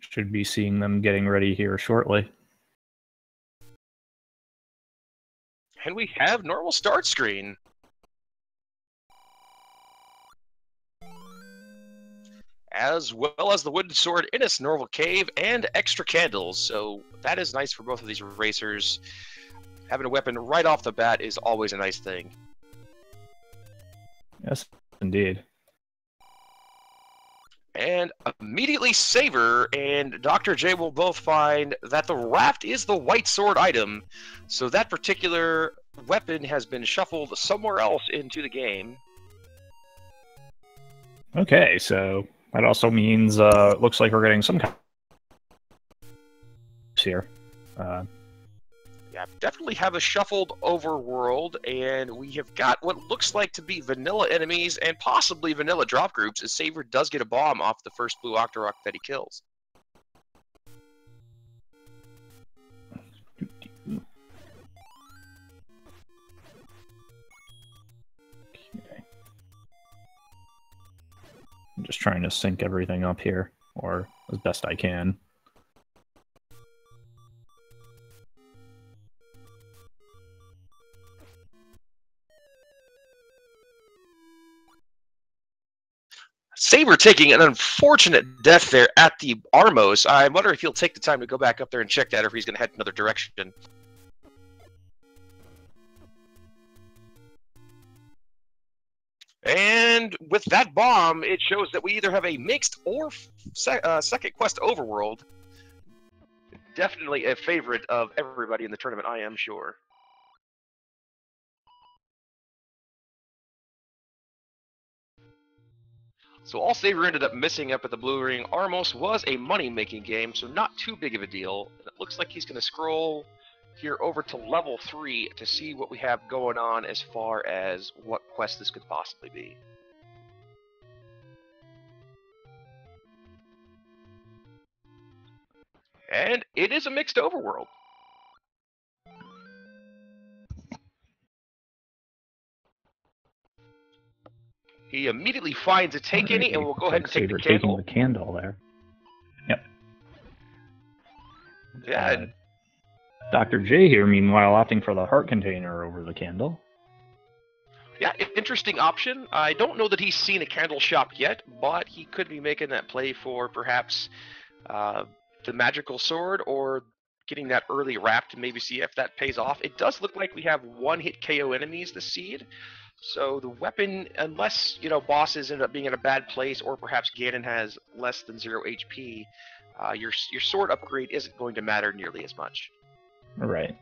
Should be seeing them getting ready here shortly. And we have normal start screen. As well as the wooden sword in its normal cave and extra candles. So that is nice for both of these racers. Having a weapon right off the bat is always a nice thing. Yes, indeed. And immediately Saver and Dr. J will both find that the raft is the white sword item. So that particular weapon has been shuffled somewhere else into the game. Okay, so that also means it looks like we're getting some kind of here. Yeah, definitely have a shuffled overworld, and we have got what looks like to be vanilla enemies and possibly vanilla drop groups, as Saver does get a bomb off the first blue Octorok that he kills. Okay. I'm just trying to sync everything up here, or as best I can. Saber taking an unfortunate death there at the Armos. I wonder if he'll take the time to go back up there and check that, or if he's going to head another direction. And with that bomb, it shows that we either have a mixed or second quest overworld. Definitely a favorite of everybody in the tournament, I am sure. So all Saver ended up missing up at the Blue Ring Armos was a money-making game, so not too big of a deal. It looks like he's going to scroll here over to level 3 to see what we have going on as far as what quest this could possibly be. And it is a mixed overworld. He immediately finds a take any, and we'll go ahead and take the candle. Taking the candle there. Yep. Yeah. Dr. J here, meanwhile, opting for the heart container over the candle. Yeah, interesting option. I don't know that he's seen a candle shop yet, but he could be making that play for perhaps the magical sword or getting that early wrap to maybe see if that pays off. It does look like we have one-hit KO enemies this seed. So the weapon, unless, you know, bosses end up being in a bad place, or perhaps Ganon has less than 0 HP, your sword upgrade isn't going to matter nearly as much. Right.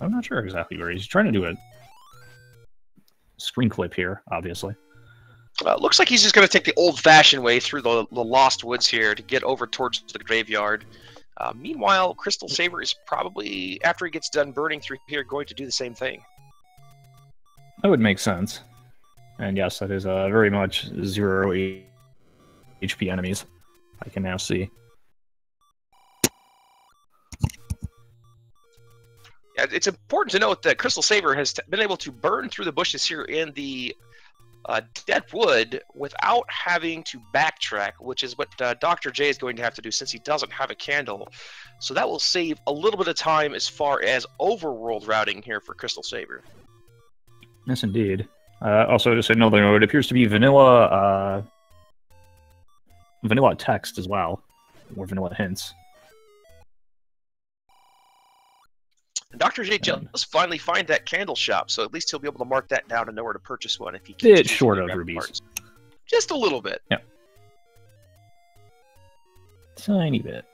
I'm not sure exactly where he's trying to do a screen clip here, obviously. Looks like he's just going to take the old-fashioned way through the Lost Woods here to get over towards the graveyard. Meanwhile, CrystalSaver is probably, after he gets done burning through here, going to do the same thing. That would make sense. And yes, that is very much 0 HP enemies, I can now see. It's important to note that CrystalSaver has been able to burn through the bushes here in the dead wood without having to backtrack, which is what Dr. J is going to have to do since he doesn't have a candle. So that will save a little bit of time as far as overworld routing here for CrystalSaver. Yes, indeed. Also, just another note, it appears to be vanilla text as well, or vanilla hints. And Dr. J does finally find that candle shop, so at least he'll be able to mark that down and know where to purchase one if he keeps Bit short of rubies. Parts. Just a little bit. Yeah. Tiny bit.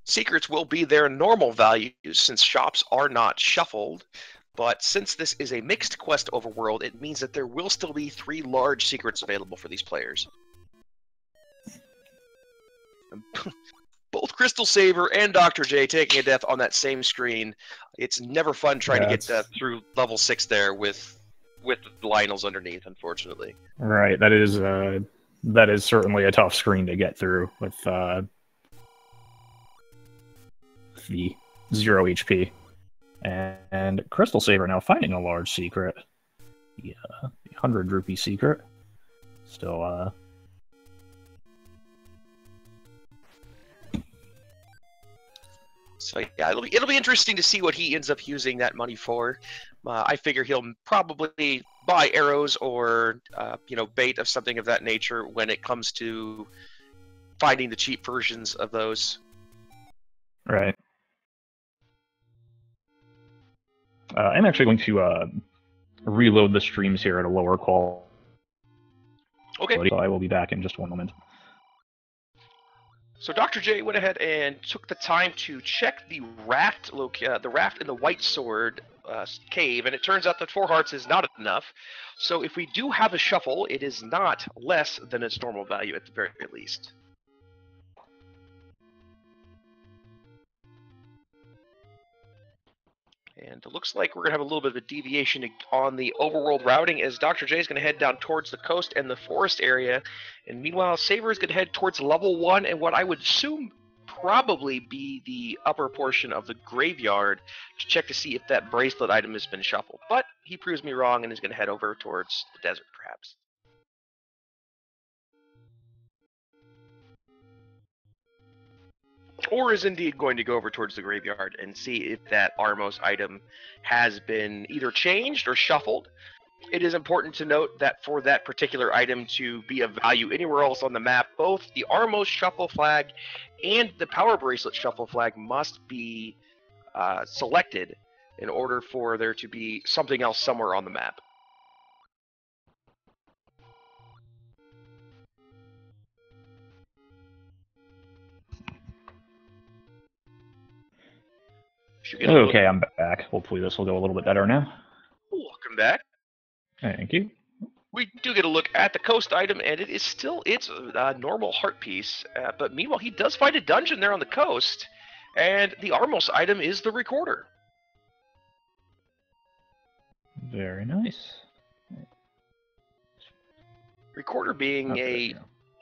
Secrets will be their normal values since shops are not shuffled, but since this is a mixed quest overworld, it means that there will still be 3 large secrets available for these players. Both CrystalSaver and Dr. J taking a death on that same screen. It's never fun trying to get through level 6 there with with the Lionels underneath, unfortunately. Right, that is certainly a tough screen to get through with the 0 HP. And CrystalSaver now finding a large secret. The 100 rupee secret. Still, So yeah, it'll be interesting to see what he ends up using that money for. I figure he'll probably buy arrows or bait of something of that nature when it comes to finding the cheap versions of those. Right. I'm actually going to reload the streams here at a lower quality. Okay. So I will be back in just one moment. So Dr. J went ahead and took the time to check the raft in the White Sword cave, and it turns out that 4 hearts is not enough. So if we do have a shuffle, it is not less than its normal value at the very least. And it looks like we're going to have a little bit of a deviation on the overworld routing, as Dr. J is going to head down towards the coast and the forest area. And meanwhile, Saver is going to head towards level 1 and what I would assume probably be the upper portion of the graveyard to check to see if that bracelet item has been shuffled. But he proves me wrong and is going to head over towards the desert, perhaps. Or is indeed going to go over towards the graveyard and see if that Armos item has been either changed or shuffled. It is important to note that for that particular item to be of value anywhere else on the map, both the Armos shuffle flag and the Power Bracelet shuffle flag must be selected in order for there to be something else somewhere on the map. Okay, I'm back. Hopefully this will go a little bit better now. Welcome back. Thank you. We do get a look at the coast item, and it is still its normal heart piece. But meanwhile, he does find a dungeon there on the coast, and the Armos item is the recorder. Very nice. Recorder being a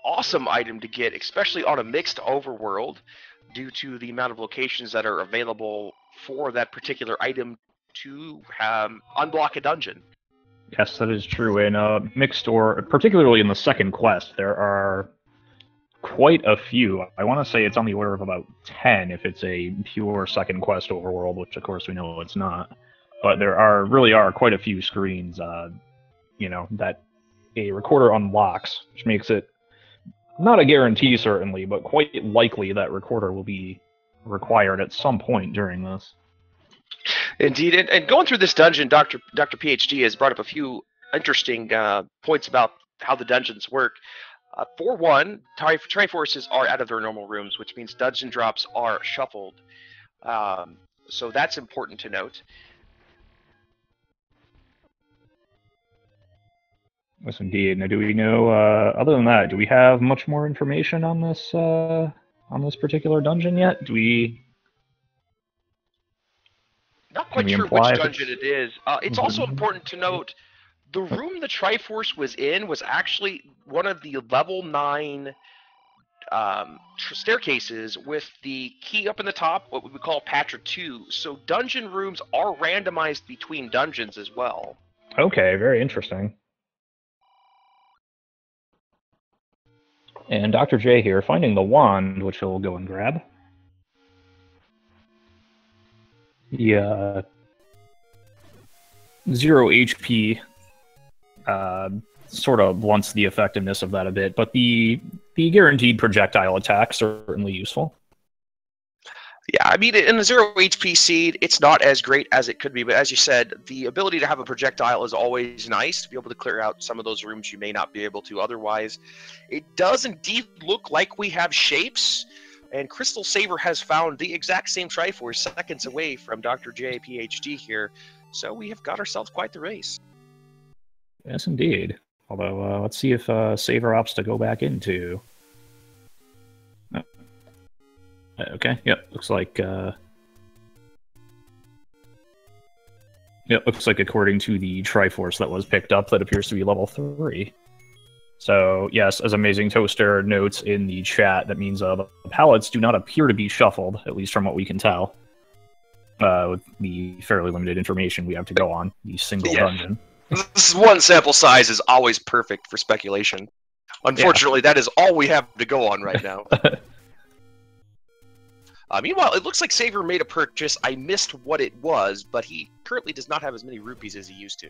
awesome item to get, especially on a mixed overworld, due to the amount of locations that are available for that particular item to unblock a dungeon. Yes, that is true. In mixed, or particularly in the second quest, there are quite a few. I want to say it's on the order of about 10 if it's a pure second quest overworld, which of course we know it's not. But there really are quite a few screens, that a recorder unlocks, which makes it not a guarantee certainly, but quite likely that recorder will be required at some point during this. Indeed, and going through this dungeon, Dr. PhD has brought up a few interesting points about how the dungeons work. For one, Triforces are out of their normal rooms, which means dungeon drops are shuffled. So that's important to note. Yes, indeed. Now, do we know, other than that, do we have much more information on this particular dungeon yet? Do we... Not quite sure which dungeon it is. It's also important to note the room the Triforce was in was actually one of the level 9 staircases with the key up in the top, what we would call Patra 2. So dungeon rooms are randomized between dungeons as well. Okay, very interesting. And Dr. J here, finding the wand, which he'll go and grab. Yeah. 0 HP sort of blunts the effectiveness of that a bit, but the guaranteed projectile attack certainly useful. Yeah, I mean, in the 0 HP seed, it's not as great as it could be, but as you said, the ability to have a projectile is always nice, to be able to clear out some of those rooms you may not be able to otherwise. It does indeed look like we have shapes, and CrystalSaver has found the exact same Triforce seconds away from Dr. J, PhD here, so we have got ourselves quite the race. Yes, indeed. Although, let's see if Saver opts to go back into... Okay, yep, looks like... It looks like according to the Triforce that was picked up, that appears to be level 3. So, yes, as Amazing Toaster notes in the chat, that means the pallets do not appear to be shuffled, at least from what we can tell. With the fairly limited information we have to go on, the single dungeon. This one sample size is always perfect for speculation. Unfortunately, that is all we have to go on right now. Meanwhile, it looks like Saver made a purchase. I missed what it was, but he currently does not have as many rupees as he used to.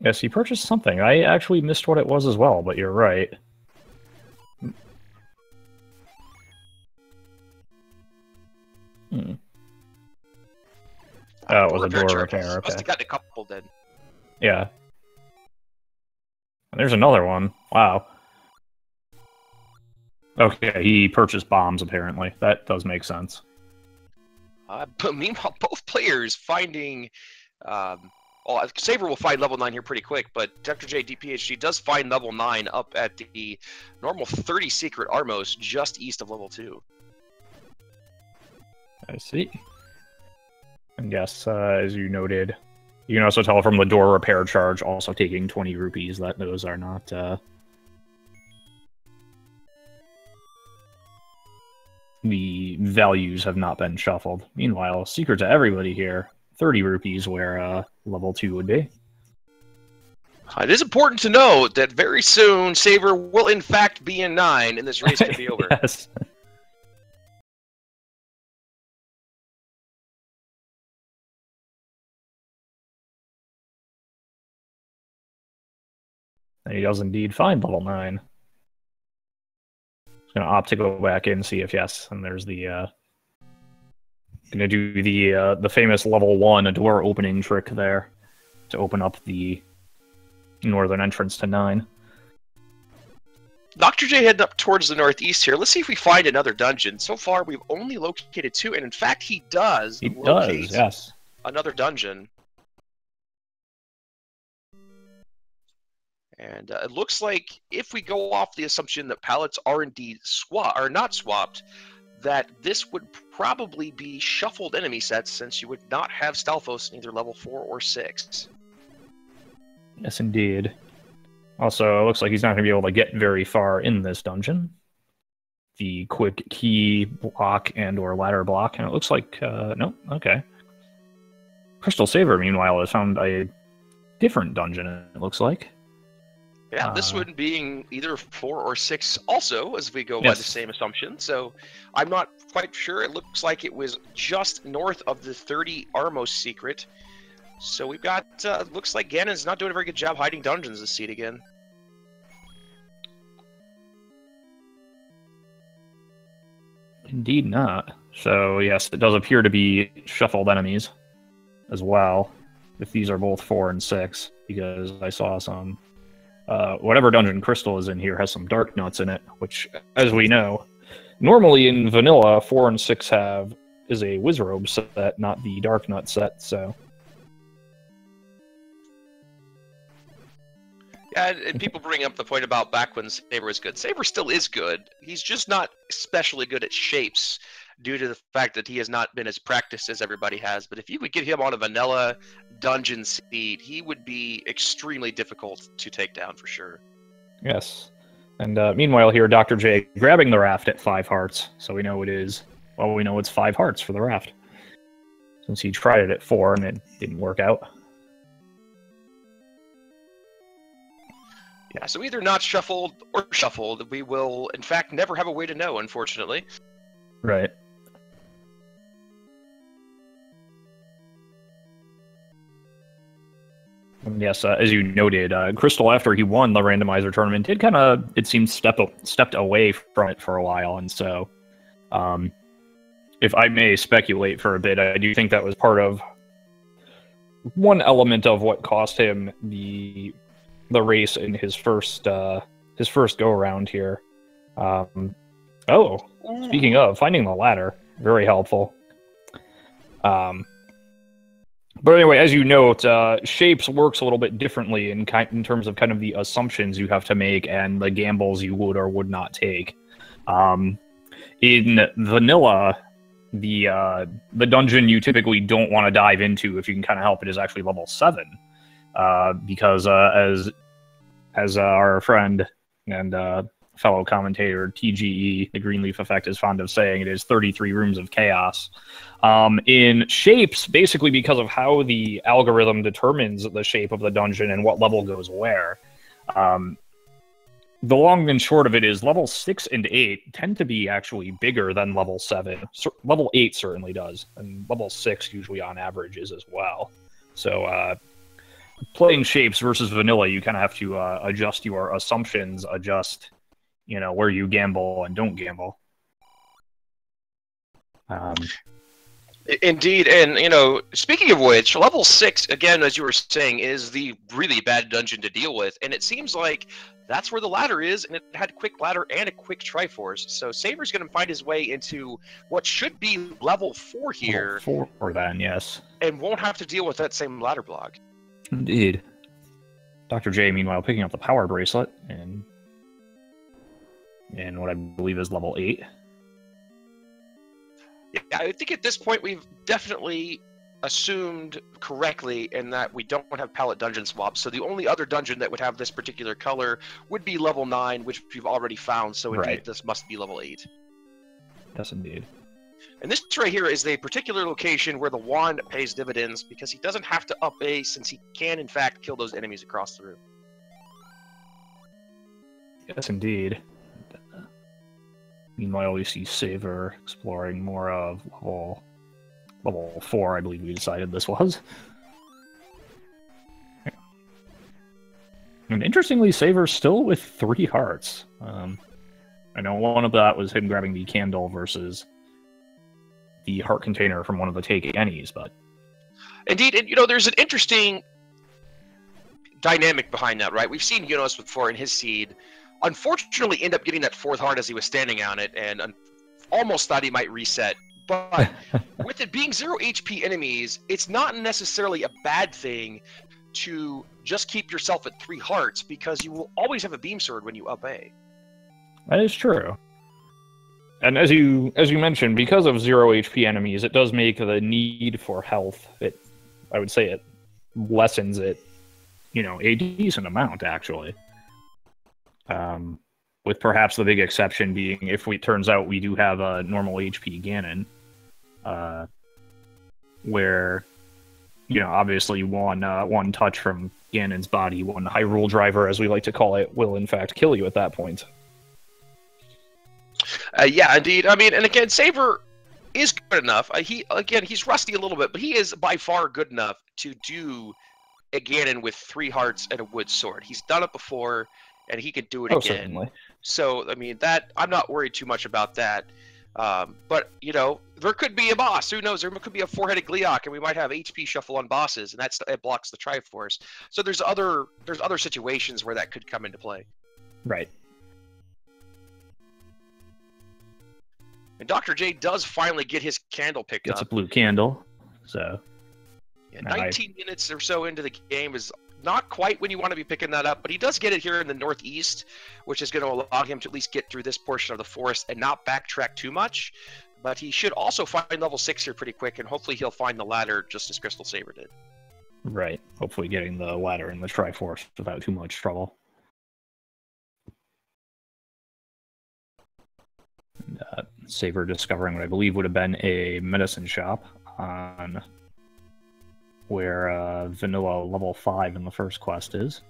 Yes, he purchased something. I actually missed what it was as well, but you're right. Oh, it was a door repair. Okay. Must have gotten a couple then. Yeah. There's another one. Wow. Okay, he purchased bombs, apparently. That does make sense. But meanwhile, both players finding... well, Saver will find level 9 here pretty quick, but Dr. J DPHD does find level 9 up at the normal 30 secret Armos just east of level 2. I see. And yes, as you noted, you can also tell from the door repair charge also taking 20 rupees that those are not... the values have not been shuffled. Meanwhile, secret to everybody here, 30 rupees where level 2 would be. It is important to note that very soon Saver will in fact be in 9 and this race could be over. Yes. And he does indeed find level 9. Just gonna opt to go back in and see if yes, and there's the gonna do the famous level 1 door opening trick there to open up the northern entrance to 9. Dr. J heading up towards the northeast here. Let's see if we find another dungeon. So far, we've only located 2, and in fact, he does locate yes. another dungeon. And it looks like if we go off the assumption that pallets are indeed not swapped, that this would probably be shuffled enemy sets since you would not have Stalfos in either level 4 or 6. Yes, indeed. Also, it looks like he's not going to be able to get very far in this dungeon. The quick key block and or ladder block, and it looks like, no, okay. CrystalSaver, meanwhile, has found a different dungeon, it looks like. Yeah, this one being either 4 or 6 also, as we go by the same assumption. So I'm not quite sure. It looks like it was just north of the 30 Armos secret. So we've got, looks like Ganon's not doing a very good job hiding dungeons this seed again. Indeed not. So yes, it does appear to be shuffled enemies as well. If these are both 4 and 6, because I saw some... whatever dungeon Crystal is in here has some dark nuts in it, which, as we know, normally in vanilla, 4 and 6 is a Wizrobe set, not the dark nut set, so... Yeah, and people bring up the point about back when Saber is good. Saber still is good. He's just not especially good at shapes due to the fact that he has not been as practiced as everybody has. But if you would get him on a vanilla dungeon seed, he would be extremely difficult to take down for sure. Yes. And meanwhile here, Dr. J grabbing the raft at 5 hearts. So we know it is, well, we know it's 5 hearts for the raft. Since he tried it at 4 and it didn't work out. Yeah, so either not shuffled or shuffled. We will, in fact, never have a way to know, unfortunately. Right. And yes, as you noted, Crystal, after he won the randomizer tournament, did kind of, it seems, stepped away from it for a while. And so, if I may speculate for a bit, I do think that was part of one element of what cost him the race in his first go around here. Speaking of finding the ladder, very helpful. But anyway, as you note, shapes works a little bit differently in terms of kind of the assumptions you have to make and the gambles you would or would not take. In vanilla, the dungeon you typically don't want to dive into if you can kind of help it is actually level 7, because as our friend and fellow commentator TGE, the Greenleaf Effect, is fond of saying, it is 33 rooms of chaos. In shapes, basically because of how the algorithm determines the shape of the dungeon and what level goes where. The long and short of it is level 6 and 8 tend to be actually bigger than level 7. Level 8 certainly does, and level 6 usually on average is as well. So playing shapes versus vanilla, you kind of have to adjust your assumptions, adjust, you know, where you gamble and don't gamble. Indeed, and you know, speaking of which, level 6, again, as you were saying, is the really bad dungeon to deal with, and it seems like that's where the ladder is, and it had a quick ladder and a quick Triforce. So Saver's going to find his way into what should be level 4 here. Level 4 then, yes. And won't have to deal with that same ladder block. Indeed. Dr. J, meanwhile, picking up the power bracelet in what I believe is level 8. Yeah, I think at this point we've definitely assumed correctly in that we don't have palette dungeon swaps. So the only other dungeon that would have this particular color would be level 9, which we've already found. So indeed, this must be level 8. Yes, indeed. And this right here is a particular location where the wand pays dividends because he doesn't have to up A, since he can, in fact, kill those enemies across the room. Yes, indeed. Meanwhile, we see Saver exploring more of level 4, I believe we decided this was. And interestingly, Saver's still with 3 hearts. I know one of that was him grabbing the candle versus the heart container from one of the take annies, but... Indeed, and you know, there's an interesting dynamic behind that, right? We've seen Yunos before in his seed. Unfortunately, end up getting that 4th heart as he was standing on it, and almost thought he might reset. But with it being 0 HP enemies, it's not necessarily a bad thing to just keep yourself at 3 hearts, because you will always have a beam sword when you up A. That is true. And as you mentioned, because of 0 HP enemies, it does make the need for health, I would say it lessens it, you know, a decent amount, actually. With perhaps the big exception being if it turns out we do have a normal HP Ganon, where, you know, obviously one touch from Ganon's body, one Hyrule driver, as we like to call it, will in fact kill you at that point. Yeah, indeed. I mean, and again, Saver is good enough. He's rusty a little bit, but he is by far good enough to do a Ganon with 3 hearts and a wood sword. He's done it before, and he could do it again. Certainly. So, I mean, that I'm not worried too much about that. But, you know, there could be a boss. Who knows? There could be a 4-headed Gleeok, and we might have HP shuffle on bosses, and it blocks the Triforce. So there's other situations where that could come into play. Right. And Dr. J does finally get his candle picked up. It's a blue candle, so... Yeah, 19 minutes or so into the game is not quite when you want to be picking that up, but he does get it here in the northeast, which is going to allow him to at least get through this portion of the forest and not backtrack too much. But he should also find level 6 here pretty quick, and hopefully he'll find the ladder just as CrystalSaver did. Right. Hopefully getting the ladder and the Triforce without too much trouble. And, Saver discovering what I believe would have been a medicine shop on where vanilla level 5 in the first quest is.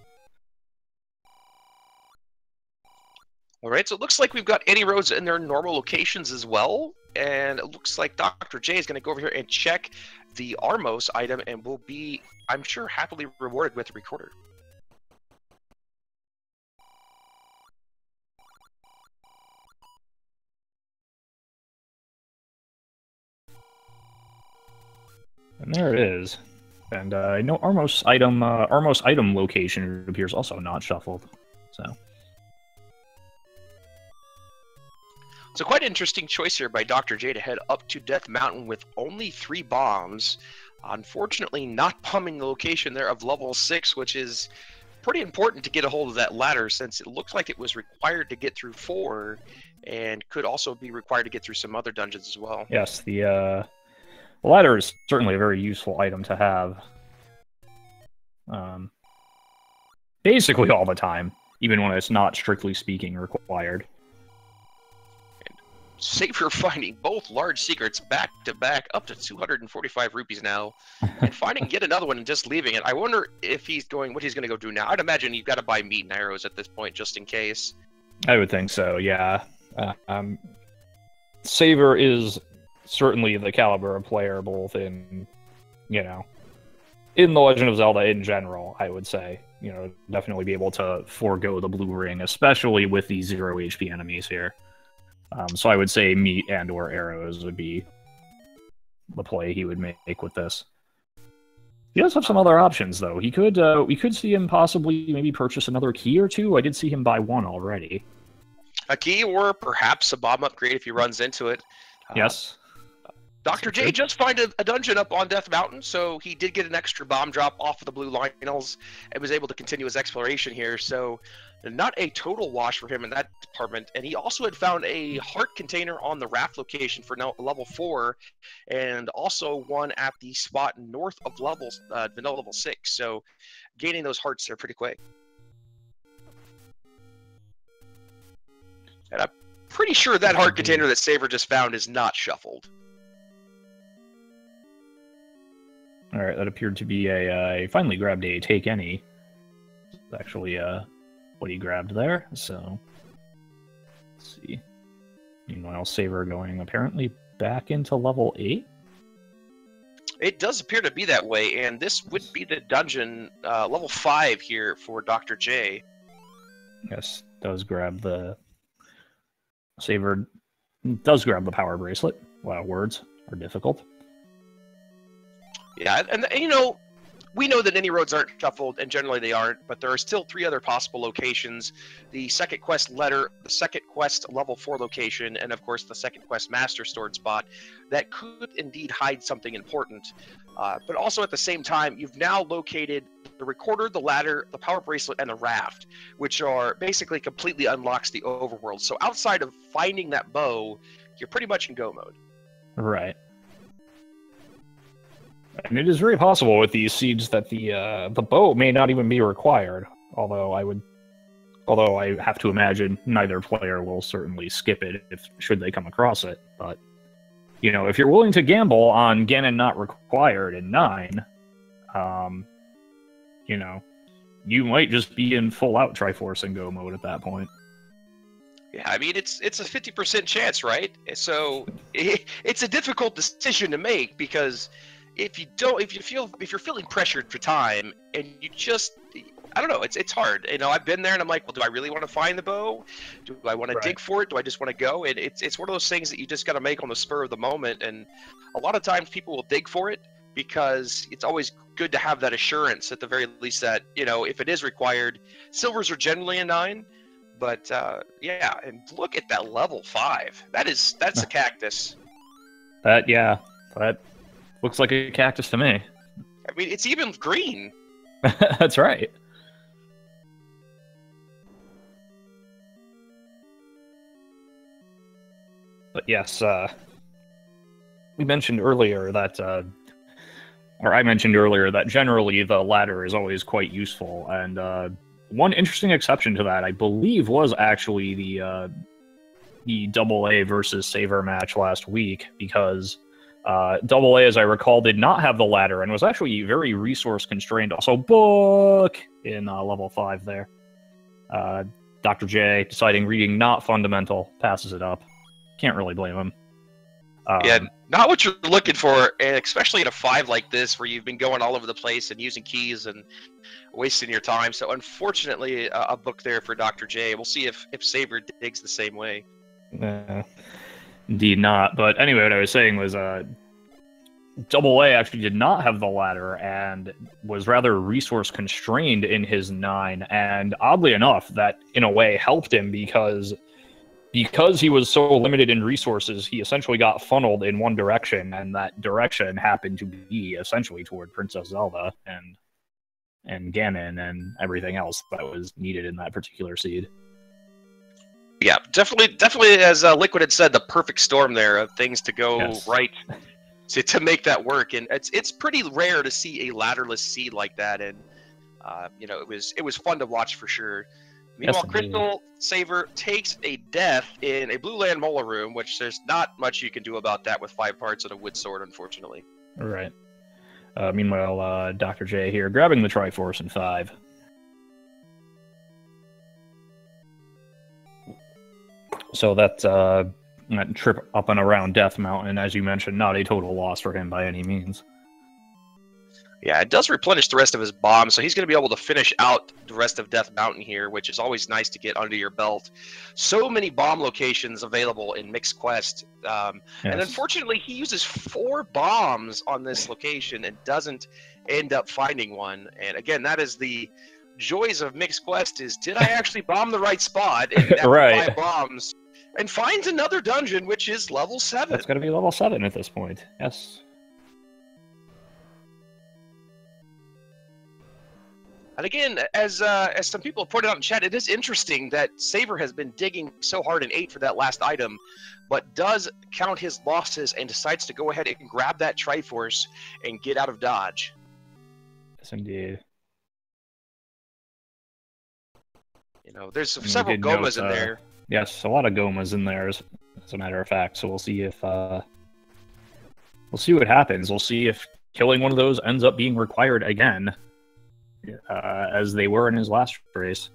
Alright, so it looks like we've got any roads in their normal locations as well, and it looks like Dr. J is going to go over here and check the Armos item, and will be, I'm sure, happily rewarded with the recorder. And there it is. And I know Armos item location appears also not shuffled. So quite an interesting choice here by Dr. J to head up to Death Mountain with only 3 bombs. Unfortunately, not bombing the location there of level 6, which is pretty important to get a hold of that ladder, since it looks like it was required to get through 4, and could also be required to get through some other dungeons as well. Yes, the ladder is certainly a very useful item to have. Basically all the time, even when it's not strictly speaking required. Savior finding both large secrets back to back, up to 245 rupees now, and finding yet another one and just leaving it. I wonder if he's going, what he's going to go do now. I'd imagine you've got to buy meat and arrows at this point, just in case. I would think so, yeah. Saver is certainly the caliber of player, both in, you know, in The Legend of Zelda in general, I would say. You know, definitely be able to forego the blue ring, especially with these 0 HP enemies here. So I would say meat and or arrows would be the play he would make with this. He does have some other options, though. He could, we could see him possibly maybe purchase another key or two. I did see him buy one already. A key, or perhaps a bomb upgrade if he runs into it. Yes. Dr. J just found a dungeon up on Death Mountain, so he did get an extra bomb drop off of the Blue Lionels and was able to continue his exploration here. So not a total wash for him in that department. And he also had found a heart container on the raft location for now level 4, and also one at the spot north of vanilla level 6. So gaining those hearts there pretty quick. And I'm pretty sure that heart container that Saver just found is not shuffled. All right, that appeared to be he finally grabbed a take any. It's actually what he grabbed there, so let's see. Meanwhile, Saver going apparently back into level 8. It does appear to be that way, and this would be the dungeon level 5 here for Dr. J. Yes, does grab the Saver does grab the power bracelet. Wow, words are difficult. Yeah, and you know, we know that any roads aren't shuffled, and generally they aren't, but there are still 3 other possible locations. The second quest letter, the second quest level 4 location, and of course the second quest master stored spot that could indeed hide something important. But also at the same time, you've now located the recorder, the ladder, the power bracelet, and the raft, which are basically completely unlocks the overworld. So outside of finding that bow, you're pretty much in go mode. Right. And it is very possible with these seeds that the bow may not even be required. Although I have to imagine neither player will certainly skip it should they come across it. But you know, if you're willing to gamble on Ganon not required in 9, you know, you might just be in full out Triforce and go mode at that point. Yeah, I mean it's a 50% chance, right? So it's a difficult decision to make, because if you're feeling pressured for time and you just, I don't know, it's hard. You know, I've been there and I'm like, well, do I really want to find the bow? Do I want to dig for it? Do I just want to go? And it's one of those things that you just got to make on the spur of the moment. And a lot of times people will dig for it because it's always good to have that assurance at the very least that, you know, if it is required, silvers are generally a 9. But yeah, and look at that level 5. That's a cactus. That looks like a cactus to me. I mean, it's even green. That's right. But yes, we mentioned earlier that, or I mentioned earlier that generally the ladder is always quite useful, and one interesting exception to that, I believe, was actually the AA versus Saver match last week, because AA, as I recall, did not have the ladder and was actually very resource constrained. Also, book in level 5 there. Dr. J deciding reading not fundamental, passes it up. Can't really blame him. Yeah, not what you're looking for, and especially in a 5 like this, where you've been going all over the place and using keys and wasting your time. So unfortunately, a book there for Dr. J. We'll see if Saber digs the same way. Indeed not. But anyway, what I was saying was AA actually did not have the ladder and was rather resource constrained in his 9. And oddly enough, that in a way helped him, because he was so limited in resources, he essentially got funneled in one direction, and that direction happened to be essentially toward Princess Zelda. And and Ganon and everything else that was needed in that particular seed. Yeah, definitely. As Liquid had said, the perfect storm there of things to go right to make that work, and it's pretty rare to see a ladderless seed like that, and it was fun to watch for sure. Meanwhile, CrystalSaver takes a death in a Blue Land Mola room, which there's not much you can do about that with 5 parts and a wood sword, unfortunately. Right. Meanwhile, Dr. J here, grabbing the Triforce in 5. So that trip up and around Death Mountain, as you mentioned, not a total loss for him by any means. Yeah, it does replenish the rest of his bombs, so he's going to be able to finish out the rest of Death Mountain here, which is always nice to get under your belt. So many bomb locations available in Mixed Quest. And unfortunately, he uses 4 bombs on this location and doesn't end up finding one. And again, that is the joys of Mixed Quest, is did I actually bomb the right spot? And after 5 bombs, and finds another dungeon, which is level 7. That's going to be level 7 at this point, yes. And again, as some people have pointed out in chat, it is interesting that Saver has been digging so hard in 8 for that last item, but does count his losses and decides to go ahead and grab that Triforce and get out of dodge. Yes, indeed. There's several Gomas in there. Yes, a lot of Gomas in there, as a matter of fact. So we'll see if we'll see what happens. We'll see if killing one of those ends up being required again. As they were in his last race.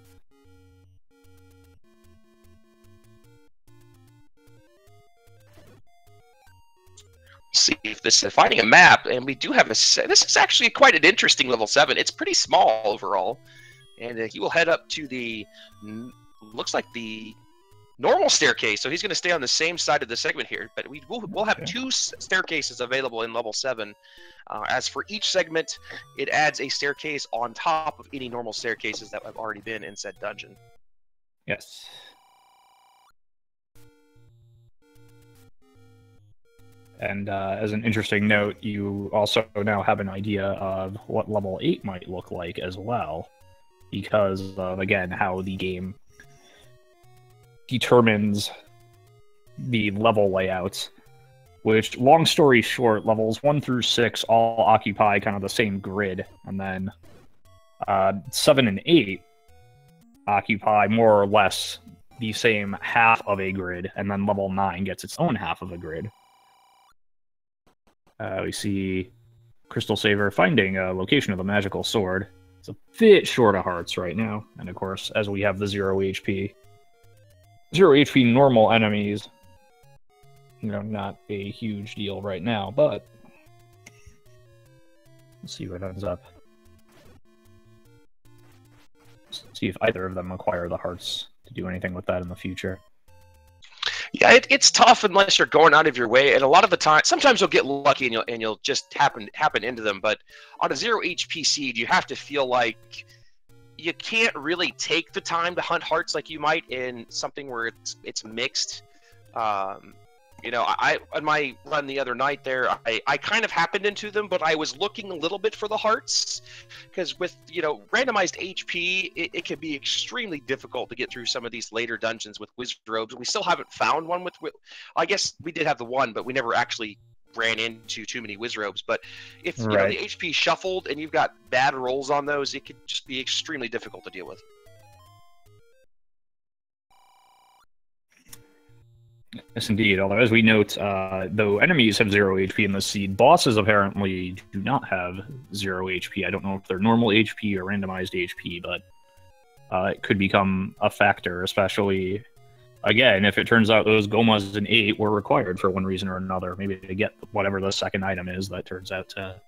See if this is finding a map, and we do have this is actually quite an interesting level 7. It's pretty small overall, and he will head up to the looks like the normal staircase. So he's going to stay on the same side of the segment here, but we'll have 2 staircases available in level 7. As for each segment, it adds a staircase on top of any normal staircases that have already been in said dungeon. Yes. And as an interesting note, you also now have an idea of what level 8 might look like as well, because of, again, how the game determines the level layouts. Which, long story short, levels 1 through 6 all occupy kind of the same grid, and then 7 and 8 occupy more or less the same half of a grid, and then level 9 gets its own half of a grid. We see CrystalSaver finding a location of the magical sword. It's a bit short of hearts right now, and of course, as we have the 0 HP. 0 HP normal enemies, not a huge deal right now, but let's see what ends up. Let's see if either of them acquire the hearts to do anything with that in the future. Yeah, it's tough unless you're going out of your way, and a lot of the time, sometimes you'll get lucky and you'll just happen into them. But on a 0 HP seed, you have to feel like you can't really take the time to hunt hearts like you might in something where it's mixed. I on my run the other night there, I kind of happened into them, but I was looking a little bit for the hearts, because with randomized HP, it can be extremely difficult to get through some of these later dungeons with wizard robes. We still haven't found one with I guess we did have the one, but we never actually ran into too many wizard robes. But if the HP shuffled and you've got bad rolls on those, it could just be extremely difficult to deal with. Yes, indeed. Although, as we note, though enemies have 0 HP in the seed, bosses apparently do not have 0 HP. I don't know if they're normal HP or randomized HP, but it could become a factor, especially, again, if it turns out those Gomas in 8 were required for one reason or another. Maybe to get whatever the second item is that turns out to...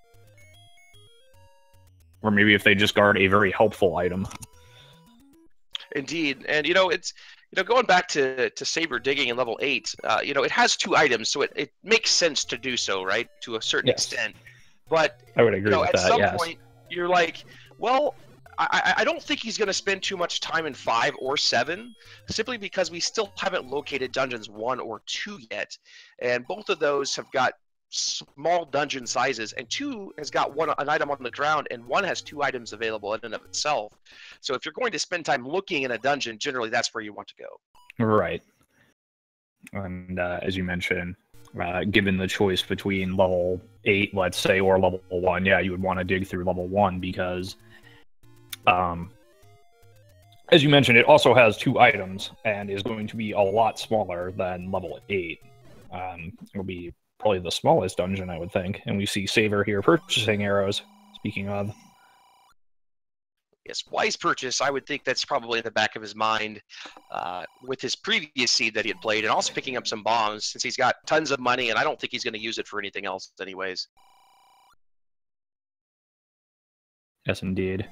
Or maybe if they just guard a very helpful item. Indeed. And, it's... going back to Saber digging in level 8, it has 2 items, so it makes sense to do so, right? To a certain extent. But I would agree with at that, some point, you're like, well, I don't think he's going to spend too much time in 5 or 7, simply because we still haven't located dungeons 1 or 2 yet. And both of those have got small dungeon sizes, and 2 has got an item on the ground, and 1 has 2 items available in and of itself. So if you're going to spend time looking in a dungeon, generally that's where you want to go. Right. And as you mentioned, given the choice between level 8, let's say, or level 1, yeah, you would want to dig through level 1 because, as you mentioned, it also has 2 items and is going to be a lot smaller than level 8. It'll be probably the smallest dungeon, I would think. And we see Saver here purchasing arrows, speaking of. Yes, wise purchase. I would think that's probably in the back of his mind with his previous seed that he had played, and also picking up some bombs since he's got tons of money, and I don't think he's going to use it for anything else anyways. Yes, indeed.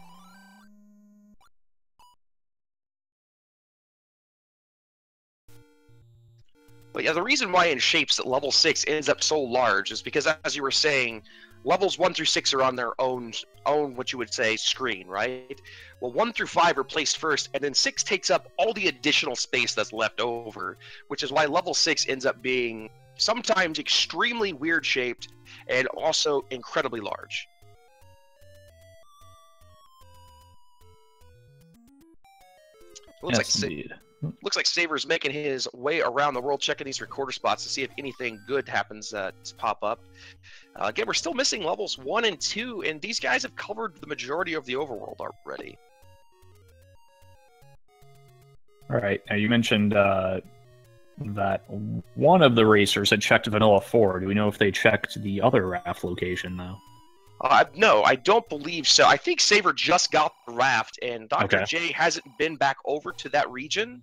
But yeah, the reason why in shapes that level 6 ends up so large is because, as you were saying, levels 1 through 6 are on their own what you would say screen, right? Well, 1 through 5 are placed first, and then 6 takes up all the additional space that's left over, which is why level 6 ends up being sometimes extremely weird shaped and also incredibly large. Looks like Saber's making his way around the world, checking these recorder spots to see if anything good happens to pop up. Again, we're still missing levels 1 and 2, and these guys have covered the majority of the overworld already. All right. Now, you mentioned that one of the racers had checked Vanilla 4. Do we know if they checked the other raft location, though? No, I don't believe so. I think Saver just got the raft, and Dr. J hasn't been back over to that region.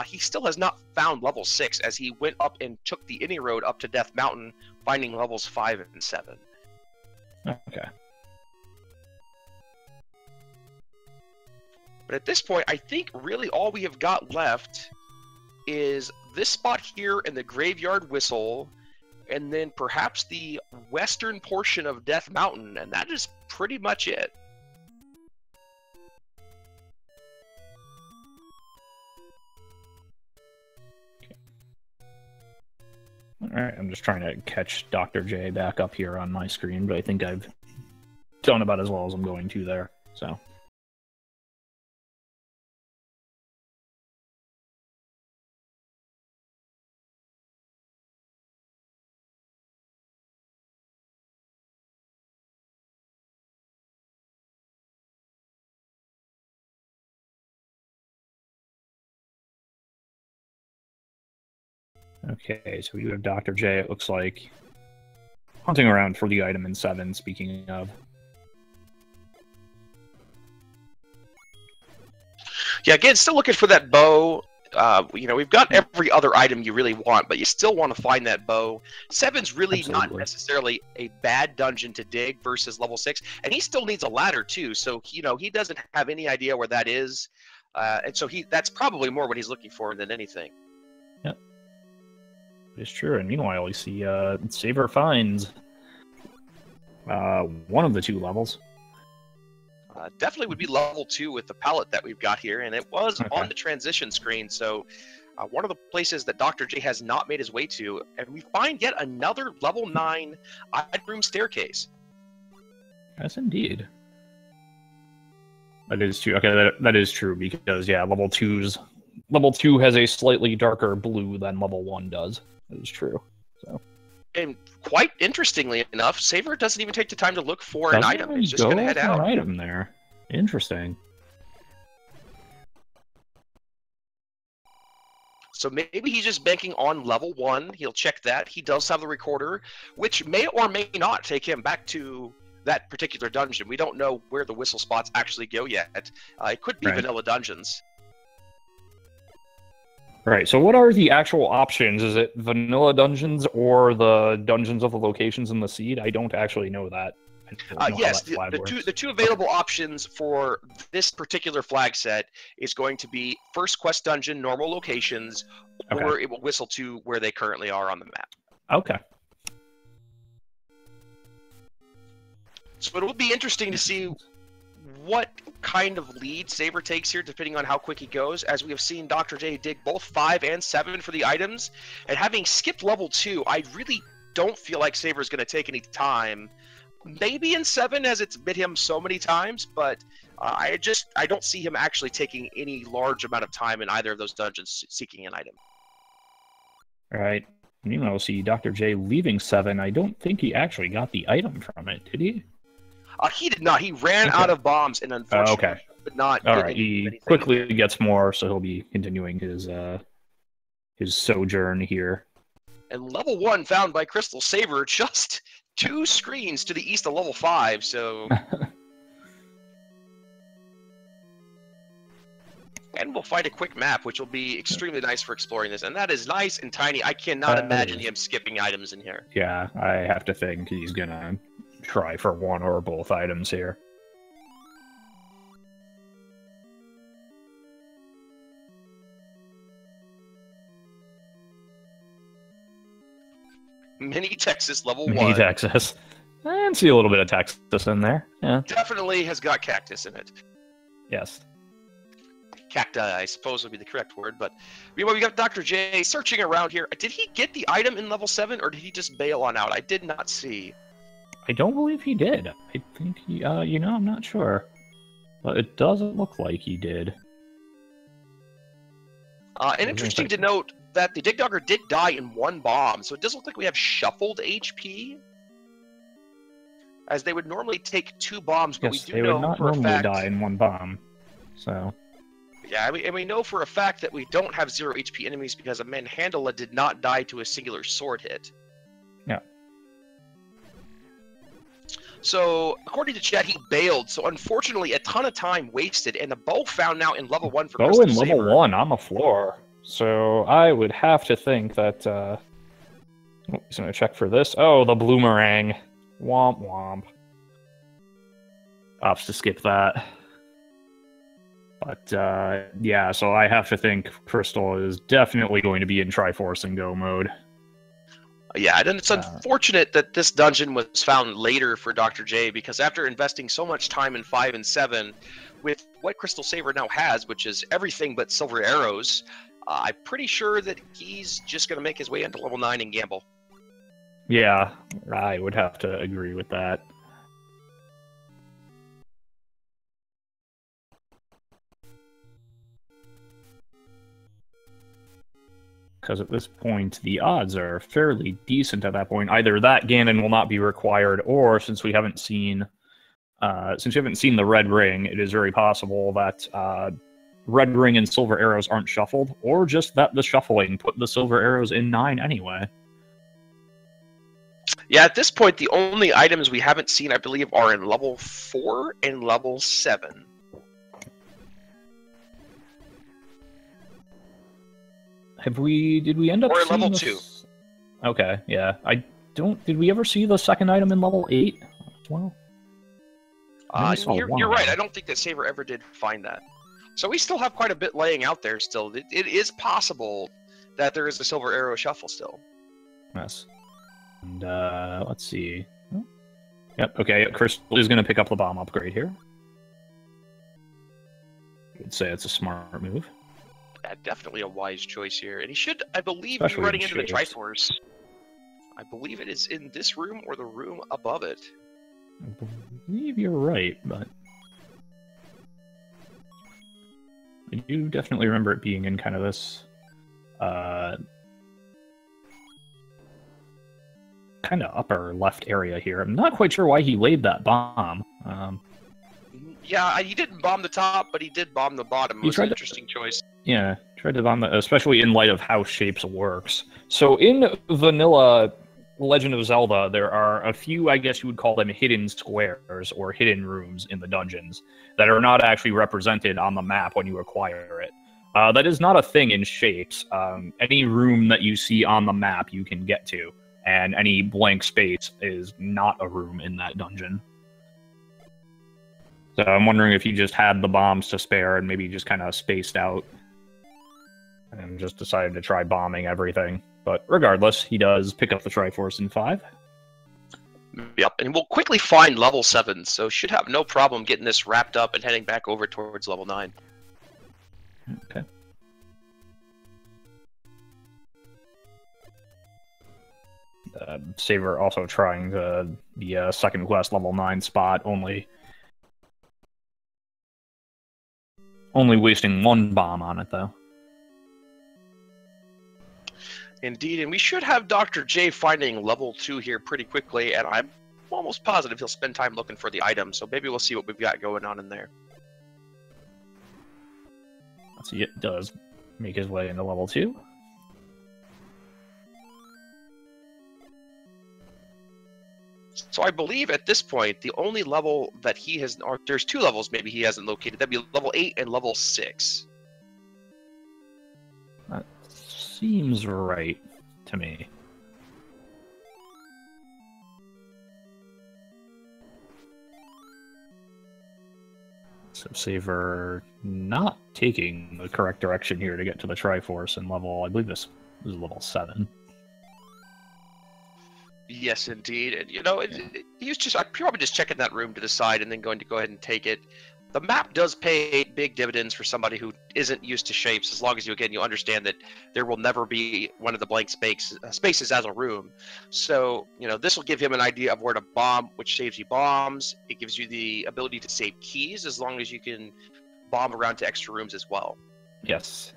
He still has not found level 6, as he went up and took the any road up to Death Mountain, finding levels 5 and 7. Okay. But at this point, I think really all we have got left is this spot here in the Graveyard Whistle, and then perhaps the western portion of Death Mountain, and that is pretty much it. Okay. Alright, I'm just trying to catch Dr. J back up here on my screen, but I think I've done about as well as I'm going to there, so... Okay, so we do have Dr. J, it looks like, hunting around for the item in 7, speaking of. Yeah, again, still looking for that bow. You know, we've got every other item you really want, but you still want to find that bow. 7's really not necessarily a bad dungeon to dig versus level 6, and he still needs a ladder too, so, you know, he doesn't have any idea where that is, and so that's probably more what he's looking for than anything. Yep. It's true, and meanwhile we see Saber finds one of the 2 levels. Definitely would be level 2 with the palette that we've got here, and it was on the transition screen, so one of the places that Dr. J has not made his way to, and we find yet another level 9 item staircase. Yes, indeed. That is true. Okay, that is true, because, yeah, level 2 has a slightly darker blue than level 1 does. That is true. So. And quite interestingly enough, Saver doesn't even take the time to look for an item. He's just going to head out. An item there. Interesting. So maybe he's just banking on level 1. He'll check that. He does have the recorder, which may or may not take him back to that particular dungeon. We don't know where the whistle spots actually go yet. It could be vanilla dungeons. Right, so what are the actual options? Is it vanilla dungeons or the dungeons of the locations in the seed? I don't actually know that. Yes, the two available options for this particular flag set is going to be first quest dungeon, normal locations, or it will whistle to where they currently are on the map. Okay. So it will be interesting to see what kind of lead Saber takes here, depending on how quick he goes, as we have seen Dr. J dig both 5 and 7 for the items, and having skipped level 2, I really don't feel like Saver's going to take any time. Maybe in 7, as it's bit him so many times, but I don't see him actually taking any large amount of time in either of those dungeons seeking an item. All right. Meanwhile, see Dr. J leaving 7. I don't think he actually got the item from it, did he? He did not. He ran out of bombs, and unfortunately, did not. All right. He quickly gets more, so he'll be continuing his sojourn here. And level 1 found by CrystalSaver, just 2 screens to the east of level 5. So. And we'll find a quick map, which will be extremely nice for exploring this. And that is nice and tiny. I cannot imagine him skipping items in here. Yeah, I have to think he's gonna try for one or both items here. Mini Texas level 1. Mini Texas. And see a little bit of Texas in there. Yeah. Definitely has got cactus in it. Yes. Cacti, I suppose would be the correct word, but meanwhile, we got Dr. J searching around here. Did he get the item in level 7, or did he just bail on out? I did not see. I don't believe he did. I think he, you know, I'm not sure. But it doesn't look like he did. And interesting to note that the Dig Dogger did die in 1 bomb, so it does look like we have shuffled HP. As they would normally take 2 bombs, but yes, we do know for a fact... they would not normally die in 1 bomb, so... Yeah, and we know for a fact that we don't have 0 HP enemies because a Manhandla did not die to a singular sword hit. Yeah. So, according to chat, he bailed, so unfortunately a ton of time wasted, and the bow found now in level 1 for CrystalSaver. Bow in level 1 on the floor. So I would have to think that, he's gonna check for this. Oh, the bloomerang. Womp womp. Opts to skip that. But, yeah, so I have to think Crystal is definitely going to be in Triforce and Go mode. Yeah, and it's unfortunate that this dungeon was found later for Dr. J, because after investing so much time in 5 and 7, with what CrystalSaver now has, which is everything but silver arrows, I'm pretty sure that he's just going to make his way into level 9 and gamble. Yeah, I would have to agree with that. Because at this point, the odds are fairly decent at that point. Either that Ganon will not be required, or since we haven't seen the red ring, it is very possible that red ring and silver arrows aren't shuffled, or just that the shuffling put the silver arrows in 9 anyway. Yeah, at this point, the only items we haven't seen, I believe, are in level 4 and level 7. Did we end up or seeing level this? 2? Okay, yeah. Did we ever see the second item in level 8 as well? You're right. I don't think that Saver ever did find that. So we still have quite a bit laying out there still. It is possible that there is a silver arrow shuffle still. Yes. And, let's see. Yep, okay, Crystal is going to pick up the bomb upgrade here. I'd say it's a smart move. Yeah, definitely a wise choice here. And he should, I believe, Especially be running in into the shapes. Triforce. I believe it is in this room or the room above it. I believe you're right, but... I do definitely remember it being in kind of this... kind of upper left area here. I'm not quite sure why he laid that bomb. Yeah, he didn't bomb the top, but he did bomb the bottom. It was an interesting choice. Yeah, tried to bomb the, especially in light of how Shapes works. So in vanilla Legend of Zelda, there are a few, I guess you would call them hidden squares or hidden rooms in the dungeons that are not actually represented on the map when you acquire it. That is not a thing in Shapes. Any room that you see on the map you can get to, and any blank space is not a room in that dungeon. So I'm wondering if he just had the bombs to spare and maybe just kind of spaced out and just decided to try bombing everything. But regardless, he does pick up the Triforce in 5. Yep, and we'll quickly find level 7, so should have no problem getting this wrapped up and heading back over towards level 9. Okay. Saver also trying the second quest level 9 spot, only wasting 1 bomb on it, though. Indeed, and we should have Dr. J finding level 2 here pretty quickly, and I'm almost positive he'll spend time looking for the item, so maybe we'll see what we've got going on in there. Let's see, it does make his way into level 2. So I believe at this point, the only level that he has, or there's 2 levels maybe he hasn't located. That'd be level 8 and level 6. That seems right to me. So Saver not taking the correct direction here to get to the Triforce in level, I believe this is level 7. Yes, indeed. And, you know, he was just probably just checking that room to the side and then going to go ahead and take it. The map does pay big dividends for somebody who isn't used to shapes, as long as you understand that there will never be one of the blank spaces as a room. So, you know, this will give him an idea of where to bomb, which saves you bombs. It gives you the ability to save keys, as long as you can bomb around to extra rooms as well. Yes.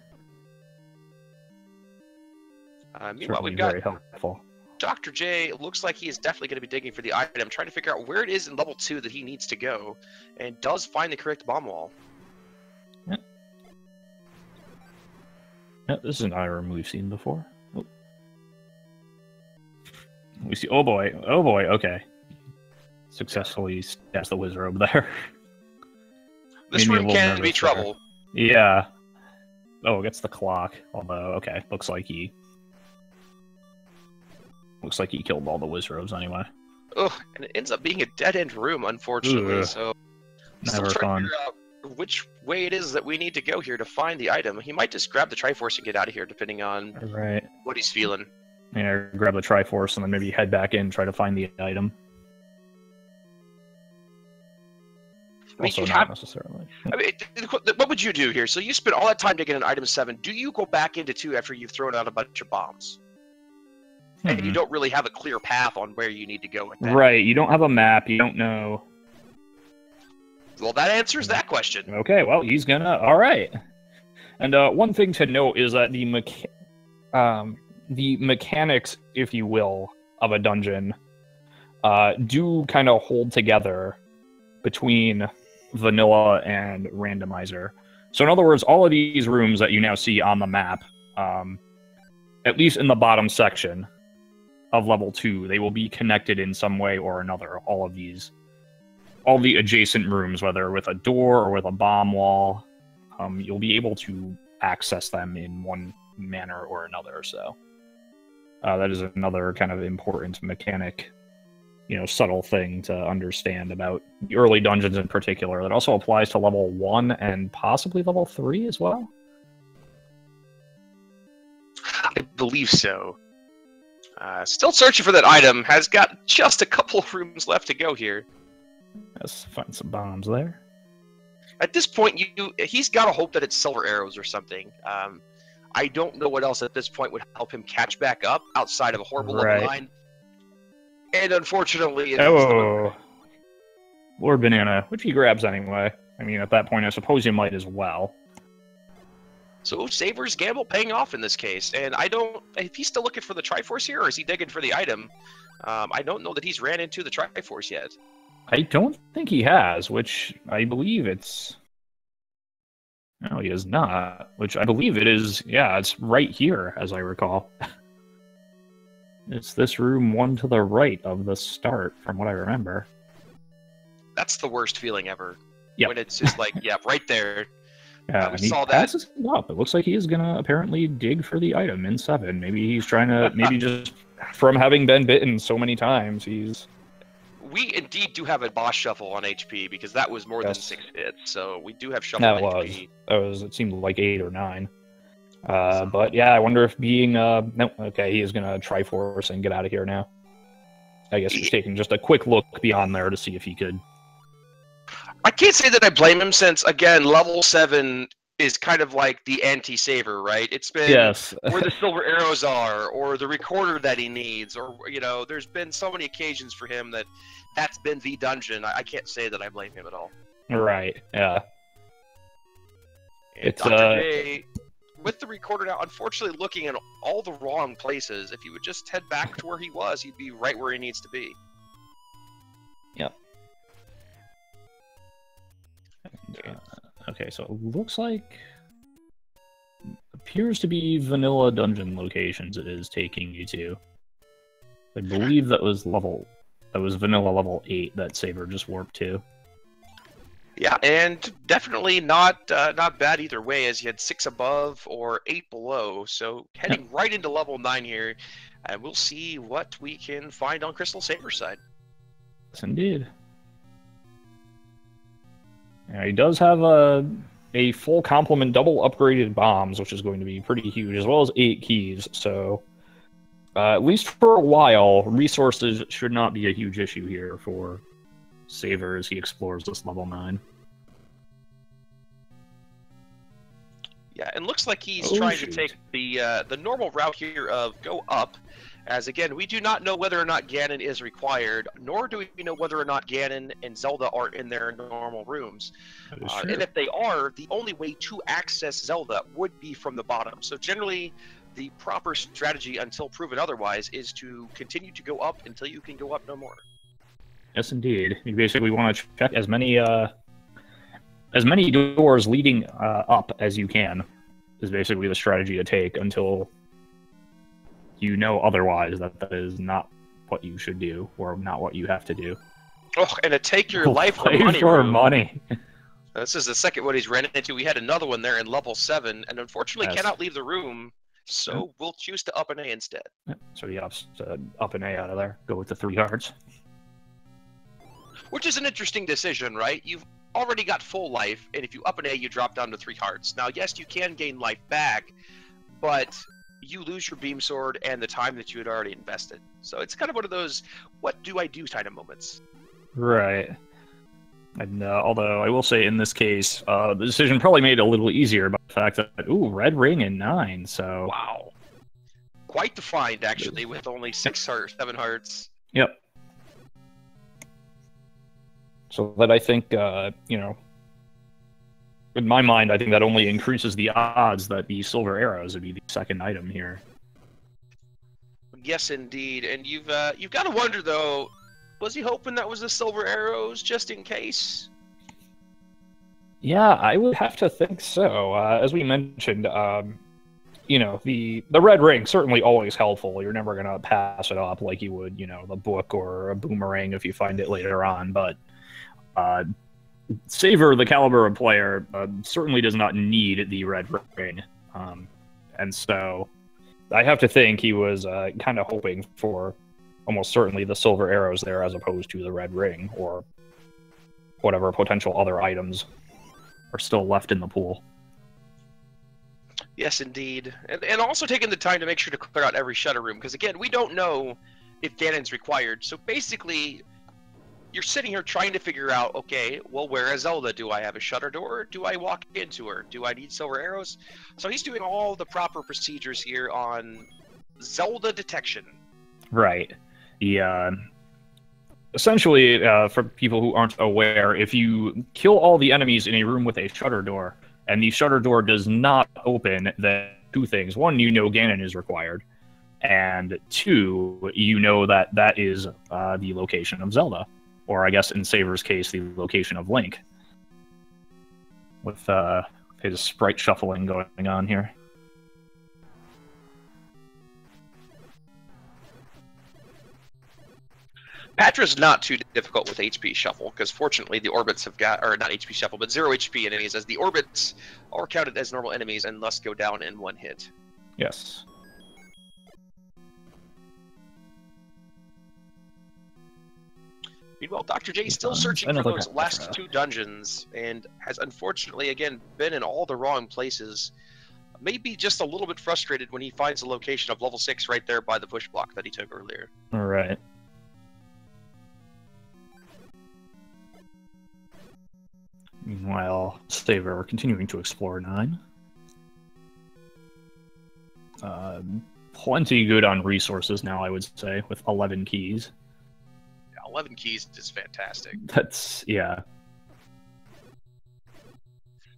Meanwhile, we've got very helpful. Dr. J. Looks like he is definitely going to be digging for the item, trying to figure out where it is in level 2 that he needs to go, and does find the correct bomb wall. Yep. Yep, this is an item we've seen before. Oh. We see. Oh boy! Okay. Successfully stabs the wizard there. This room can be trouble. Yeah. Oh, it gets the clock. Although, okay, looks like he killed all the wizards anyway. Oh, and it ends up being a dead-end room, unfortunately. Ugh. So, Never still trying fun. to figure out which way it is that we need to go here to find the item. He might just grab the Triforce and get out of here, depending on what he's feeling. Yeah, grab the Triforce and then maybe head back in, try to find the item. I mean, Also, not necessarily. I mean, what would you do here? So you spent all that time to get an item 7. Do you go back into 2 after you've thrown out a bunch of bombs? And you don't really have a clear path on where you need to go with that. Right, you don't have a map, you don't know. Well, that answers that question. Okay, well, he's gonna... Alright. And one thing to note is that the mechanics, if you will, of a dungeon do kind of hold together between vanilla and randomizer. So in other words, all of these rooms that you now see on the map, at least in the bottom section of level 2, they will be connected in some way or another. All the adjacent rooms, whether with a door or with a bomb wall, you'll be able to access them in one manner or another. So that is another kind of important mechanic, subtle thing to understand about the early dungeons in particular. That also applies to level 1 and possibly level 3 as well. I believe so. Still searching for that item. Has got just a couple of rooms left to go here. Let's find some bombs there. At this point, he's got to hope that it's silver arrows or something. I don't know what else at this point would help him catch back up outside of a horrible level 9. And unfortunately... Lord Banana, which he grabs anyway. I mean, at that point, I suppose you might as well. So Saver's gamble paying off in this case. And if he's still looking for the Triforce here, or is he digging for the item? I don't know that he's ran into the Triforce yet. I don't think he has, which I believe it's... No, he is not. Which I believe it is... Yeah, it's right here, as I recall. It's this room 1 to the right of the start, from what I remember. That's the worst feeling ever. Yep. When it's just like, yeah, right there. Yeah, we saw that. Passes it up. It looks like he is gonna apparently dig for the item in 7. Maybe he's trying to... Maybe just from having been bitten so many times, he's... We indeed do have a boss shuffle on HP, because that was more than 6 hits, so we do have shuffle on HP. It seemed like 8 or 9. But yeah, I wonder if being... No, okay, he is going to Triforce and get out of here now. I guess he's taking just a quick look beyond there to see if he could... I can't say that I blame him, since, again, level 7 is kind of like the anti-saver, right? It's been Yes. where the silver arrows are, or the recorder that he needs, or there's been so many occasions for him that's been the dungeon. I can't say that I blame him at all. Right. Yeah. And It's Dr. J, with the recorder now, unfortunately looking in all the wrong places. If he would just head back to where he was, he'd be right where he needs to be. Yep. Okay, so it looks like appears to be vanilla dungeon locations it is taking you to. I believe that was vanilla level 8 that Saber just warped to. Yeah, and definitely not bad either way, as you had 6 above or 8 below. So heading right into level 9 here, and we'll see what we can find on CrystalSaver's side. Yes, indeed. Yeah, he does have a full complement double upgraded bombs, which is going to be pretty huge, as well as 8 keys. So at least for a while, resources should not be a huge issue here for Saver as he explores this level 9. Yeah, and looks like he's trying to take the normal route here of go up, as again, we do not know whether or not Ganon is required, nor do we know whether or not Ganon and Zelda are in their normal rooms. And if they are, the only way to access Zelda would be from the bottom. So generally, the proper strategy, until proven otherwise, is to continue to go up until you can go up no more. Yes, indeed. You basically want to check as many doors leading up as you can. Is basically the strategy to take until you know otherwise that is not what you should do or not what you have to do. Oh, and to take your life for money. Money. This is the second one he's ran into. We had another one there in level 7, and unfortunately cannot leave the room. So we'll choose to up an A instead. So he opts to up an A out of there. Go with the 3 cards. Which is an interesting decision, right? You've already got full life, and if you up an A, you drop down to 3 hearts. Now, yes, you can gain life back, but you lose your beam sword and the time that you had already invested. So it's kind of one of those, what do I do kind of moments. Right. And although I will say in this case, the decision probably made it a little easier by the fact that, ooh, red ring and 9, so... Wow. Quite the find, actually, with only 7 hearts. Yep. So that I think, in my mind, I think that only increases the odds that the silver arrows would be the second item here. Yes, indeed. And you've got to wonder, though, was he hoping that was the silver arrows just in case? Yeah, I would have to think so. As we mentioned, the red ring certainly always helpful. You're never going to pass it up like you would, the book or a boomerang if you find it later on, but... Saver, the caliber of player, certainly does not need the red ring. And so I have to think he was kind of hoping for almost certainly the silver arrows there as opposed to the red ring or whatever potential other items are still left in the pool. Yes, indeed. And also taking the time to make sure to clear out every shutter room, because again, we don't know if Ganon's required. So basically... you're sitting here trying to figure out, okay, well, where is Zelda? Do I have a shutter door? Do I walk into her? Do I need silver arrows? So he's doing all the proper procedures here on Zelda detection. Right. Essentially, for people who aren't aware, if you kill all the enemies in a room with a shutter door, and the shutter door does not open, then 2 things. 1, you know Ganon is required. And 2, you know that that is the location of Zelda. Or I guess in Saver's case, the location of Link. With his sprite shuffling going on here. Patra's not too difficult with HP shuffle, because fortunately the orbits have got, or not HP shuffle, but 0 HP enemies, as the orbits are counted as normal enemies and thus go down in 1 hit. Yes. Meanwhile, Dr. J is still searching for those last 2 dungeons, and has unfortunately, again, been in all the wrong places. Maybe just a little bit frustrated when he finds the location of level 6 right there by the push block that he took earlier. Alright. Meanwhile, Saver continuing to explore 9. Plenty good on resources now, I would say, with 11 keys. Yeah, 11 keys is fantastic. That's, yeah.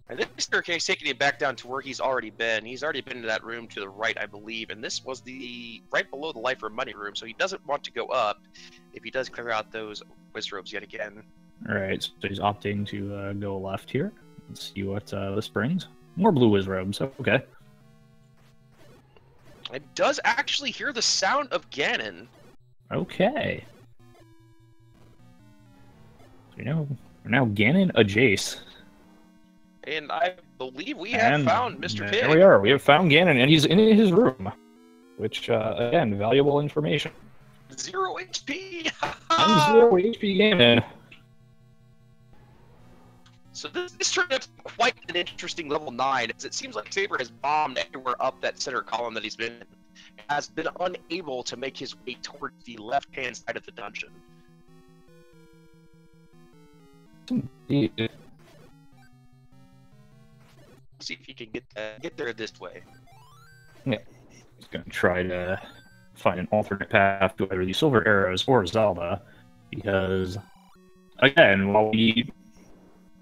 And this staircase taking him back down to where he's already been. He's already been to that room to the right, I believe, and this was the right below the life or money room, so he doesn't want to go up if he does clear out those wizrobes yet again. Alright, so he's opting to go left here. Let's see what this brings. More blue wizrobes, okay. It does actually hear the sound of Ganon. Okay. So we're now Ganon adjacent. And I believe we have found Mr. Pig. Here we are. We have found Ganon, and he's in his room. Which, again, valuable information. 0 HP! And 0 HP Ganon. So this turned out to be quite an interesting level 9, as it seems like Saber has bombed everywhere up that center column that he's been in, and has been unable to make his way towards the left-hand side of the dungeon. Indeed. See if he can get there this way. Yeah, he's going to try to find an alternate path to either the Silver Arrows or Zelda, because, again, while we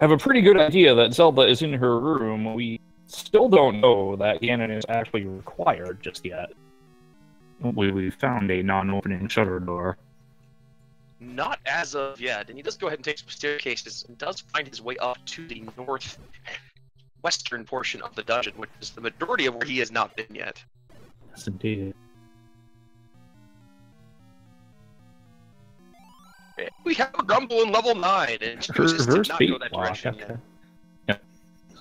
have a pretty good idea that Zelda is in her room, we still don't know that Ganon is actually required just yet. We found a non-opening shutter door. Not as of yet, and he does go ahead and take some staircases and does find his way up to the northwestern portion of the dungeon, which is the majority of where he has not been yet. Yes, indeed. We have a Grumble in level 9, and chooses to not go that direction yet. Yeah,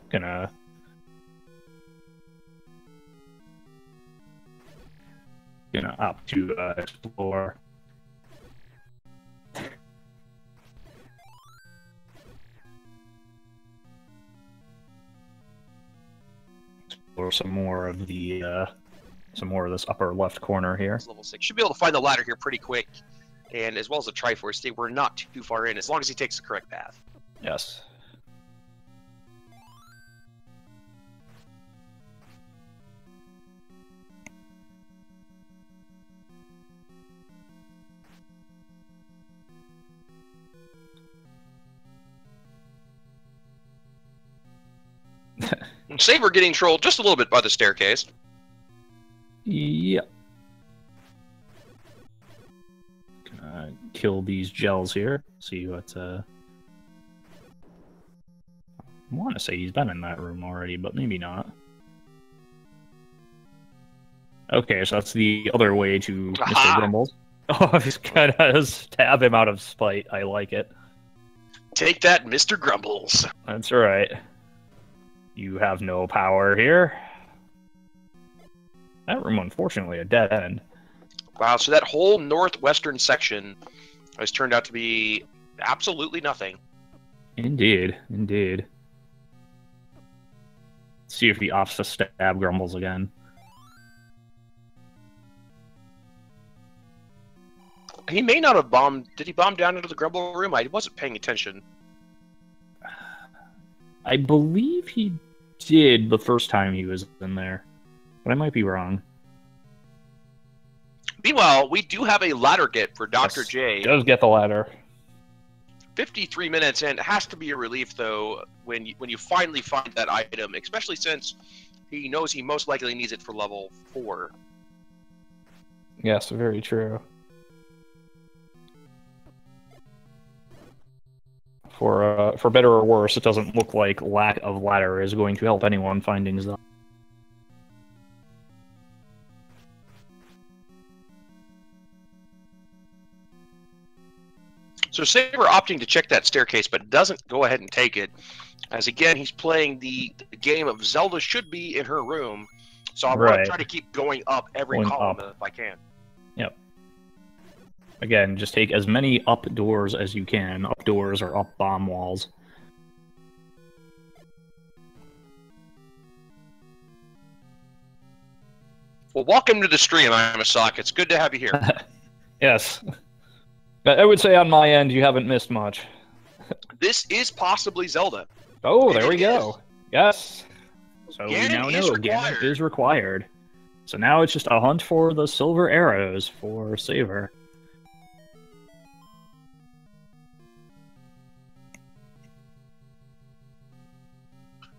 gonna opt to explore. Explore some more of this upper left corner here. Level 6 should be able to find the ladder here pretty quick. And as well as the Triforce, we're not too far in, as long as he takes the correct path. Yes. Saber getting trolled just a little bit by the staircase. Yep. Kill these gels here. See what, I want to say he's been in that room already, but maybe not. Okay, so that's the other way to Mr. Grumbles. Oh, he's gonna stab him out of spite. I like it. Take that, Mr. Grumbles. That's right. You have no power here. That room, unfortunately, a dead end. Wow, so that whole northwestern section has turned out to be absolutely nothing. Indeed, indeed. Let's see if he opts to stab Grumbles again. He may not have bombed. Did he bomb down into the Grumble room? I wasn't paying attention. I believe he did the first time he was in there, but I might be wrong. Meanwhile, we do have a ladder get for Dr. J. He does get the ladder. 53 minutes, and it has to be a relief, though, when you finally find that item, especially since he knows he most likely needs it for level 4. Yes, very true. For better or worse, it doesn't look like lack of ladder is going to help anyone finding Zelda. So Saber opting to check that staircase, but doesn't go ahead and take it. As again, he's playing the game of Zelda should be in her room. So I'm going to try to keep going up every column if I can. Yep. Again, just take as many up doors as you can. Up doors or up bomb walls. Well, welcome to the stream, Amasak. It's good to have you here. Yes. I would say on my end, you haven't missed much. This is possibly Zelda. Oh, And there we it go. Yes. So we Ganon now is know Ganon is required. So now it's just a hunt for the silver arrows for Saver.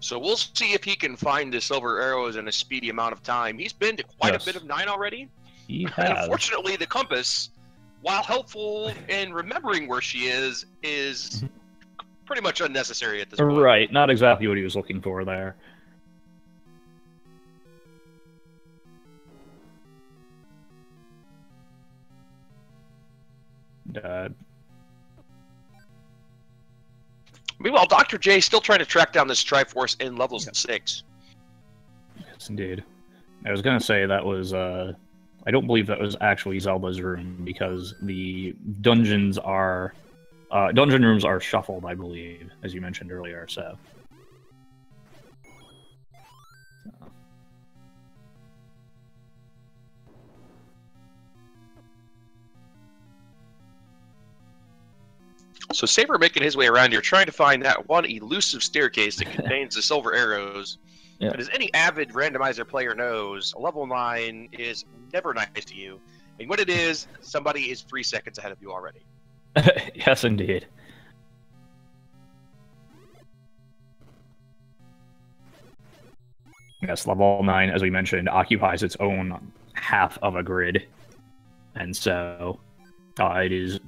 So we'll see if he can find the silver arrows in a speedy amount of time. He's been to quite a bit of 9 already. He And has. unfortunately, the compass, while helpful in remembering where she is pretty much unnecessary at this point. Right, not exactly what he was looking for there. Meanwhile, Dr. J is still trying to track down this Triforce in level 6. Yes, indeed. I was going to say that was, I don't believe that was actually Zelda's room, because the dungeons are, dungeon rooms are shuffled, I believe, as you mentioned earlier, so. So Saber making his way around here, trying to find that one elusive staircase that contains the silver arrows. Yeah. But as any avid randomizer player knows, level 9 is never nice to you. And when it is, somebody is 3 seconds ahead of you already. Yes, indeed. Yes, level 9, as we mentioned, occupies its own half of a grid. And so it is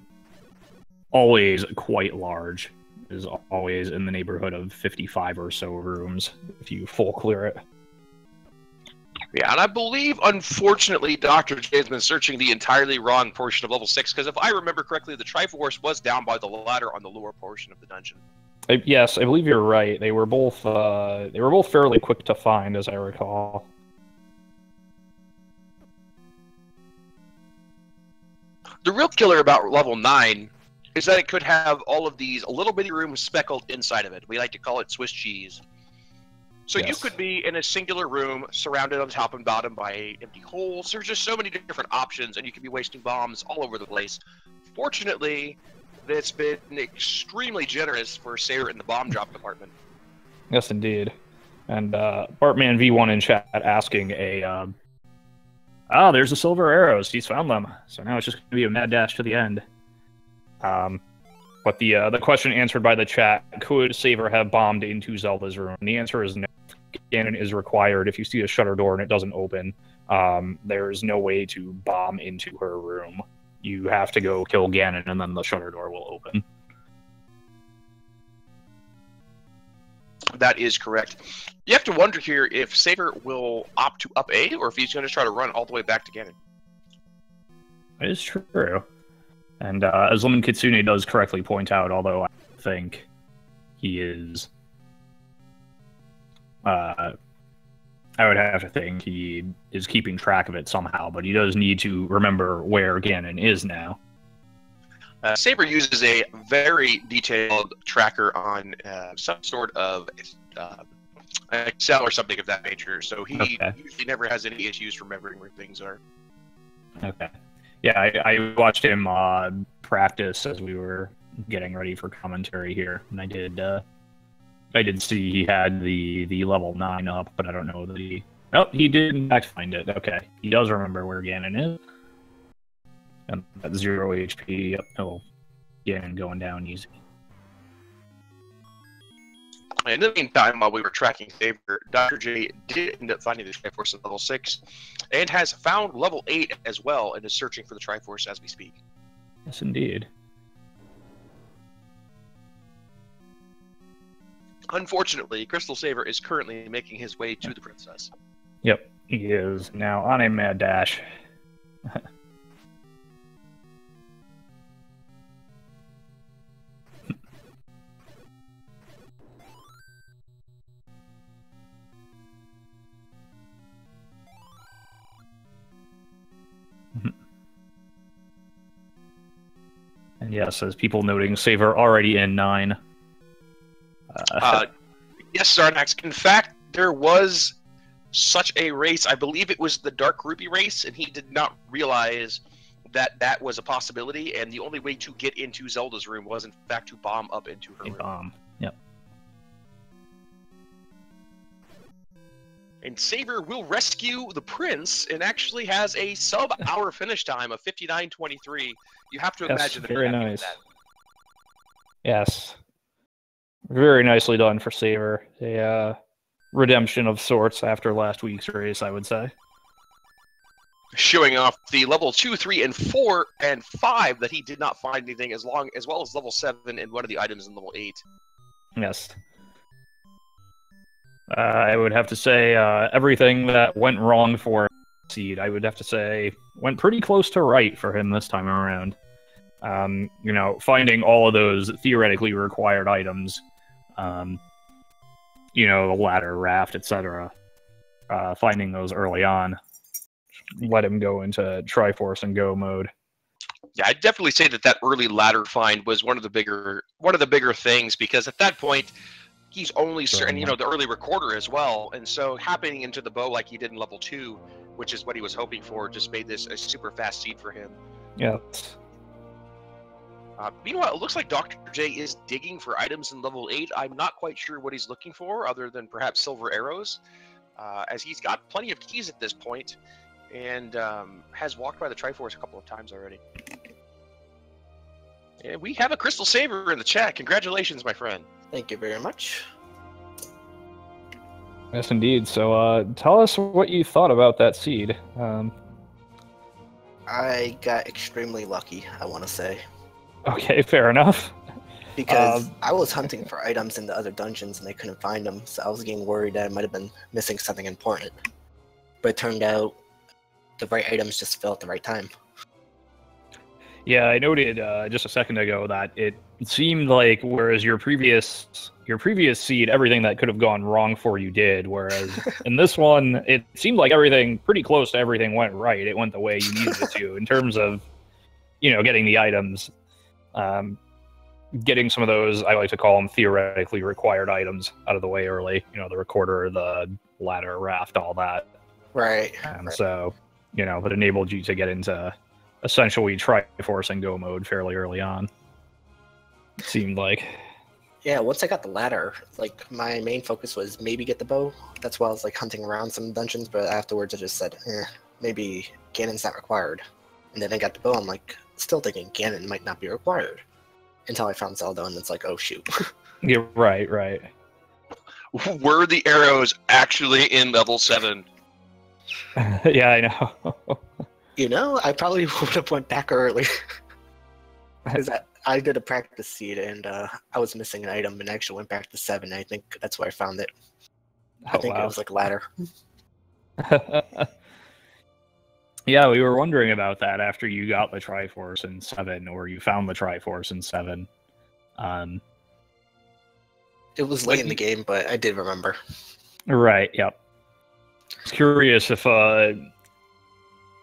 always quite large. It is always in the neighborhood of 55 or so rooms if you full clear it. Yeah, and I believe, unfortunately, Dr. J has been searching the entirely wrong portion of level 6, because if I remember correctly, the Triforce was down by the ladder on the lower portion of the dungeon. Yes, I believe you're right. They were both fairly quick to find, as I recall. The real killer about level 9 is that it could have all of these little bitty rooms speckled inside of it. We like to call it Swiss cheese. So Yes. you could be in a singular room surrounded on top and bottom by empty holes. There's just so many different options, and you could be wasting bombs all over the place. Fortunately, it's been extremely generous for Sayer in the bomb drop department. Yes, indeed. And Bartman V1 in chat asking there's the silver arrows. He's found them. So now it's just going to be a mad dash to the end. But the question answered by the chat, could Saver have bombed into Zelda's room? And the answer is no. Ganon is required. If you see a shutter door and it doesn't open, there is no way to bomb into her room. You have to go kill Ganon, and then the shutter door will open. That is correct. You have to wonder here if Saver will opt to up A, or if he's going to try to run all the way back to Ganon. It is true. And as Lemon Kitsune does correctly point out, although I think he is... I would have to think he is keeping track of it somehow, but he does need to remember where Ganon is now. Saber uses a very detailed tracker on some sort of Excel or something of that nature, so he usually never has any issues remembering where things are. Okay. Yeah, I watched him practice as we were getting ready for commentary here, and I did see he had the level 9 up, but I don't know that he... Oh, he did in fact find it. Okay. He does remember where Ganon is. And at 0 HP, yep, no, Ganon going down easy. In the meantime, while we were tracking Saber, Dr. J did end up finding the Triforce at level 6, and has found level 8 as well, and is searching for the Triforce as we speak. Yes, indeed. Unfortunately, CrystalSaver is currently making his way to the princess. Yep, he is now on a mad dash. And yes, as people noting, Saver already in 9. Yes, Zarnax. In fact, there was such a race. I believe it was the Dark Ruby race, and he did not realize that that was a possibility, and the only way to get into Zelda's room was, in fact, to bomb up into her room. Bomb. Yep. And Saver will rescue the prince and actually has a sub-hour finish time of 59:23. You have to imagine that very happy with nice. that. Yes. Very nicely done for Saver. A redemption of sorts after last week's race, I would say. Showing off the level 2, 3, and 4, and 5 that he did not find anything, as well as level 7 and one of the items in level 8. Yes. I would have to say everything that went wrong for Seed, I would have to say, went pretty close to right for him this time around. You know, finding all of those theoretically required items, you know, the ladder, raft, etc. Finding those early on let him go into Triforce and Go mode. Yeah, I'd definitely say that early ladder find was one of the bigger things, because at that point he's only certain, you know, the early recorder as well, and so happening into the bow like he did in level 2, which is what he was hoping for, just made this a super fast seed for him. Yes. Meanwhile, it looks like Dr. J is digging for items in level 8. I'm not quite sure what he's looking for, other than perhaps silver arrows, as he's got plenty of keys at this point, and has walked by the Triforce a couple of times already. And we have a CrystalSaver in the chat. Congratulations, my friend. Thank you very much. Yes, indeed. So tell us what you thought about that seed. I got extremely lucky, I want to say. Okay, fair enough. Because I was hunting for items in the other dungeons and I couldn't find them, so I was getting worried that I might have been missing something important. But it turned out the right items just fell at the right time. Yeah, I noted just a second ago that it seemed like, whereas your previous seed, everything that could have gone wrong for you did, whereas in this one, it seemed like everything, pretty close to everything, went right. It went the way you needed it to, in terms of, you know, getting the items, getting some of those, I like to call them theoretically required items, out of the way early. You know, the recorder, the ladder, raft, all that. Right. And so, you know, it enabled you to get into essentially Triforce and Go mode fairly early on. It seemed like. Yeah, once I got the ladder, like, my main focus was maybe get the bow. That's why I was, like, hunting around some dungeons, but afterwards I just said, maybe Ganon's not required. And then I got the bow, I'm like, still thinking Ganon might not be required. Until I found Zelda, and it's like, oh shoot. Yeah, right. Were the arrows actually in level 7? Yeah, I know. You know, I probably would have went back early. Because I did a practice seed, and I was missing an item, and I actually went back to 7. I think that's where I found it. I think it was like ladder. Yeah, we were wondering about that after you got the Triforce in 7, or you found the Triforce in 7. It was late in the game, but I did remember. Right, yep. I was curious if,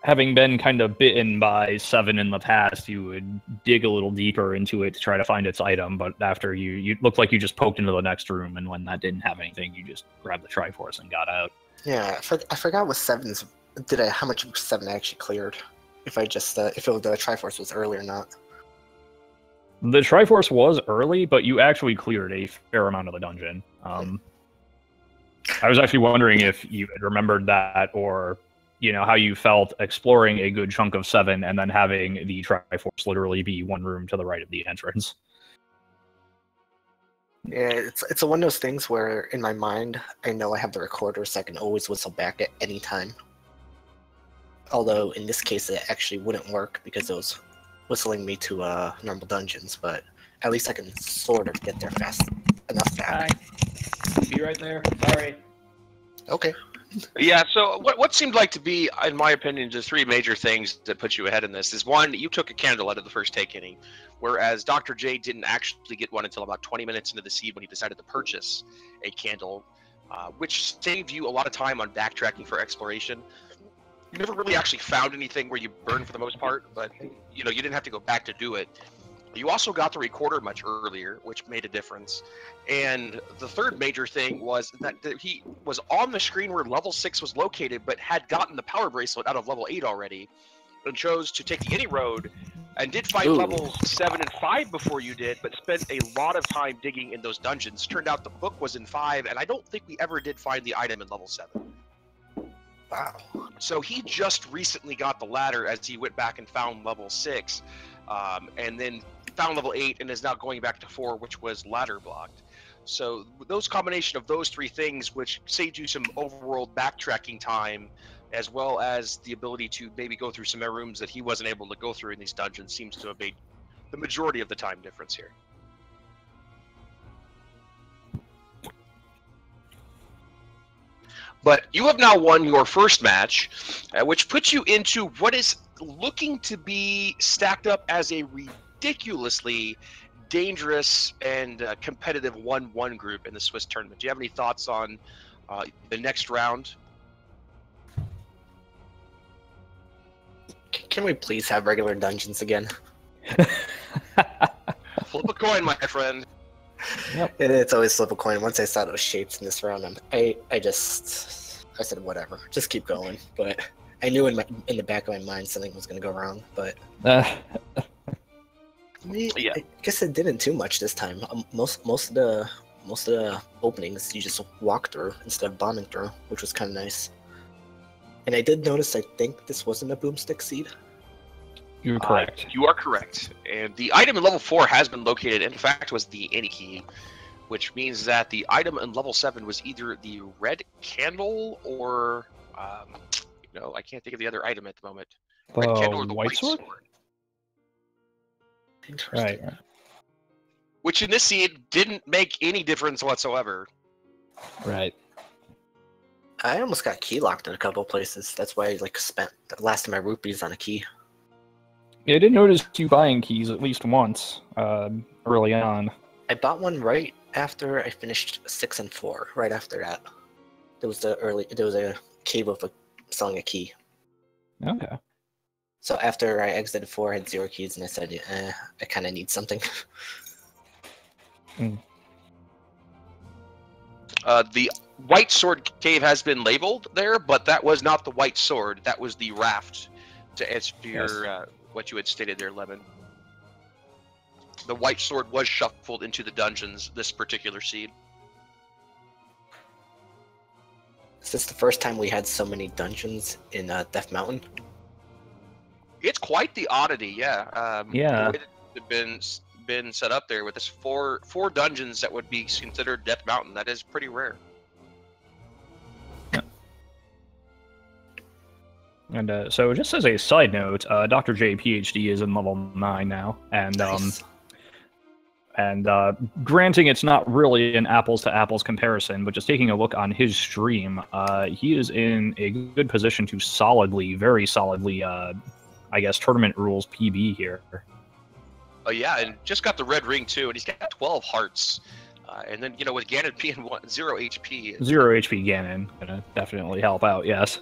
having been kind of bitten by 7 in the past, you would dig a little deeper into it to try to find its item, but after you looked like you just poked into the next room, and when that didn't have anything, you just grabbed the Triforce and got out. Yeah, I forgot what 7's... how much 7 I actually cleared? If I just, if the Triforce was early or not. The Triforce was early, but you actually cleared a fair amount of the dungeon. I was actually wondering if you had remembered that, or, you know, how you felt exploring a good chunk of 7 and then having the Triforce literally be one room to the right of the entrance. Yeah, it's one of those things where, in my mind, I know I have the recorder, so I can always whistle back at any time. Although, in this case, it actually wouldn't work because it was whistling me to normal dungeons, but at least I can sort of get there fast enough back. Be right there. Sorry. Okay. Yeah, so what seemed like to be, in my opinion, just 3 major things that put you ahead in this is, 1, you took a candle out of the first take inning, whereas Dr. J didn't actually get one until about 20 minutes into the seed when he decided to purchase a candle, which saved you a lot of time on backtracking for exploration. You never really actually found anything where you burned for the most part, but you know, you didn't have to go back to do it. You also got the recorder much earlier, which made a difference. And the third major thing was that he was on the screen where level 6 was located, but had gotten the power bracelet out of level 8 already, and chose to take the any road, and did find levels 7 and 5 before you did, but spent a lot of time digging in those dungeons. Turned out the book was in 5, and I don't think we ever did find the item in level 7. Wow. So he just recently got the ladder as he went back and found level 6, and then found level 8 and is now going back to 4, which was ladder blocked. So those combination of those 3 things, which saved you some overworld backtracking time, as well as the ability to maybe go through some rooms that he wasn't able to go through in these dungeons, seems to have made the majority of the time difference here. But you have now won your first match, which puts you into what is looking to be stacked up as a ridiculously dangerous and competitive 1-1 group in the Swiss tournament. Do you have any thoughts on the next round? Can we please have regular dungeons again? Flip a coin, my friend. Yep. It's always flip a coin. Once I saw those shapes in this round, I said whatever, just keep going. But I knew in the back of my mind something was going to go wrong. But I guess it didn't too much this time. Most of the openings you just walk through instead of bombing through, which was kind of nice. And I did notice, I think this wasn't a boomstick seed. You're correct. You are correct. And the item in level 4 has been located, in fact, was the any key, which means that the item in level 7 was either the red candle or, I can't think of the other item at the moment. Red candle or the white sword? Right. Which in this seed didn't make any difference whatsoever. Right. I almost got key locked in a couple of places. That's why I spent the last of my rupees on a key. Yeah, I did notice you buying keys at least once early on. I bought one right after I finished 6 and 4. Right after that, there was a cave of selling a key. Okay. So after I exited 4, I had 0 keys, and I said, I kind of need something. The white sword cave has been labeled there, but that was not the white sword. That was the raft. To answer your what you had stated there, Lemon. The white sword was shuffled into the dungeons this particular seed. Is this the first time we had so many dungeons in Death Mountain? It's quite the oddity, yeah. Yeah. The way that been set up there with this four dungeons that would be considered Death Mountain. That is pretty rare. And so, just as a side note, Dr. J PhD is in level 9 now, and Nice. Granting it's not really an apples to apples comparison, but just taking a look on his stream, he is in a good position to very solidly, I guess, tournament rules PB here. Oh yeah, and just got the red ring too, and he's got 12 hearts. And then with Ganon being 0 HP. 0 HP Ganon gonna definitely help out. Yes.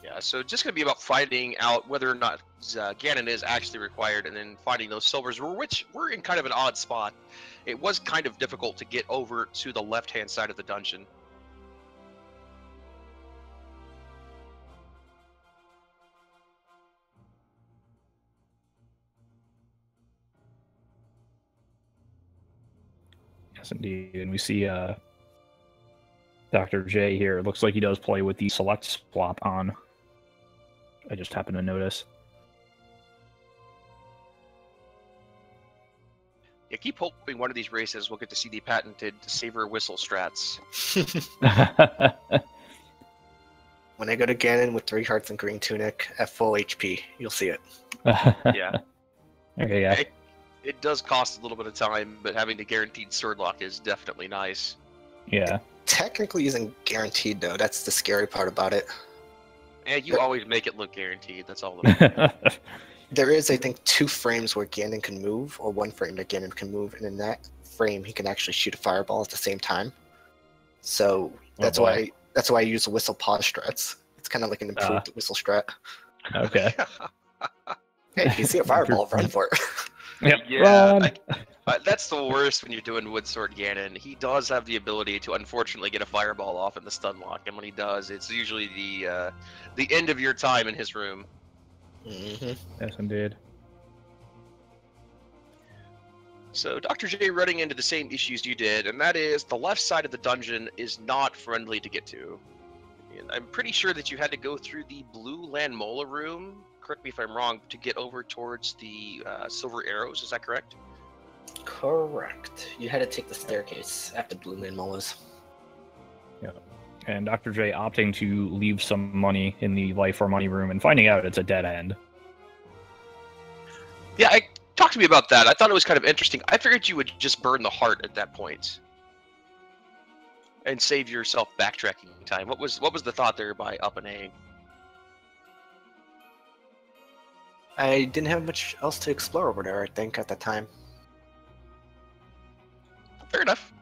Yeah, so it's just going to be about finding out whether or not Ganon is actually required, and then finding those silvers, which we're in kind of an odd spot. It was kind of difficult to get over to the left-hand side of the dungeon. Yes, indeed. And we see Dr. J here. It looks like he does play with the select swap on. I just happened to notice. Yeah, keep hoping one of these races we'll get to see the patented saver whistle strats. When I go to Ganon with 3 hearts and green tunic at full HP, you'll see it. Yeah. Okay, yeah. It does cost a little bit of time, but having the guaranteed sword lock is definitely nice. Yeah. Technically isn't guaranteed, though. That's the scary part about it. And you always make it look guaranteed. That's all that There is, I think, 2 frames where Ganon can move, or 1 frame that Ganon can move, and in that frame he can actually shoot a fireball at the same time. So that's why I use the whistle pause strats. It's kind of like an improved whistle strat. Okay. Hey, if you see a fireball, run for it. Yep. Yeah, that's the worst when you're doing Woodsword Ganon. He does have the ability to unfortunately get a fireball off in the stun lock, and when he does, it's usually the end of your time in his room. Mm-hmm. Yes, indeed. So Dr. J running into the same issues you did, and that is the left side of the dungeon is not friendly to get to. And I'm pretty sure that you had to go through the blue Landmola room, correct me if I'm wrong, to get over towards the silver arrows. Is that correct? Correct. You had to take the staircase after Blue Man Molas. Yeah. And Dr. J opting to leave some money in the life or money room and finding out it's a dead end. Yeah, talk to me about that. I thought it was kind of interesting. I figured you would just burn the heart at that point and save yourself backtracking time. What was the thought there by up and A? I didn't have much else to explore over there, I think, at the time. Fair enough.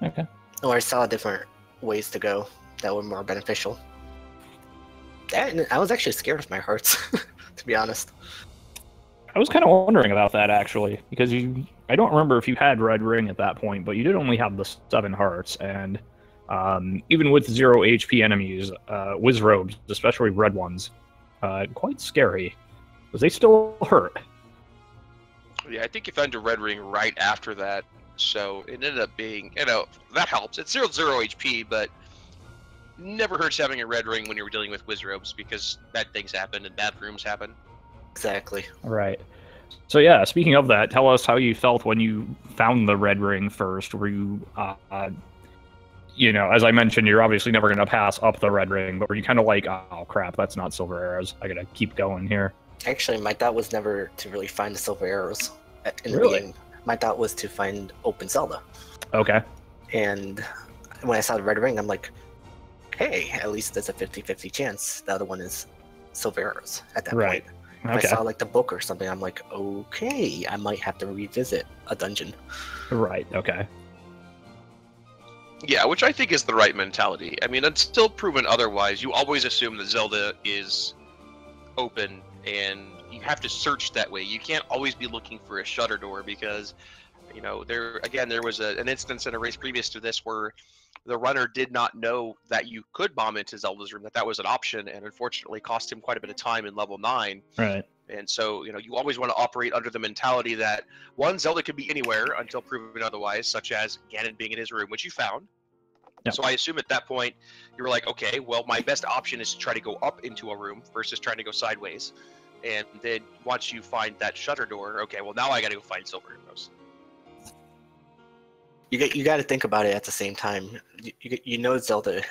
Okay. Or I saw different ways to go that were more beneficial. And I was actually scared of my hearts, to be honest. I was kind of wondering about that, actually, because I don't remember if you had Red Ring at that point, but you did only have the 7 hearts, and even with 0 HP enemies, Wizrobes, especially red ones, quite scary, because they still hurt. Yeah, I think you found a red ring right after that, so it ended up being, that helps. It's 0 HP, but never hurts having a red ring when you're dealing with Wizrobes, because bad things happen and bad rooms happen. Exactly. Right. So yeah, speaking of that, tell us how you felt when you found the red ring first. Were you, as I mentioned, you're obviously never going to pass up the red ring, but were you kind of like, oh crap, that's not silver arrows. I gotta keep going here. Actually, my thought was never to really find the silver arrows in the Really? beginning. My thought was to find open Zelda. Okay. And when I saw the red ring, I'm like, hey, at least there's a 50-50 chance the other one is silver arrows at that Right. point. If Okay. I saw like the book or something, I'm like, okay, I might have to revisit a dungeon. Right. Okay. Yeah, which I think is the right mentality. I mean, until proven otherwise, you always assume that Zelda is open, and you have to search that way. You can't always be looking for a shutter door because, there was an instance in a race previous to this where the runner did not know that you could bomb into Zelda's room, that was an option, and unfortunately cost him quite a bit of time in level 9. Right. And so, you always want to operate under the mentality that, one, Zelda could be anywhere until proven otherwise, such as Ganon being in his room, which you found. Yep. So I assume at that point, you were like, okay, well, my best option is to try to go up into a room versus trying to go sideways. And then once you find that shutter door, okay, well, now I got to go find silver arrows. You got to think about it at the same time. You know Zelda,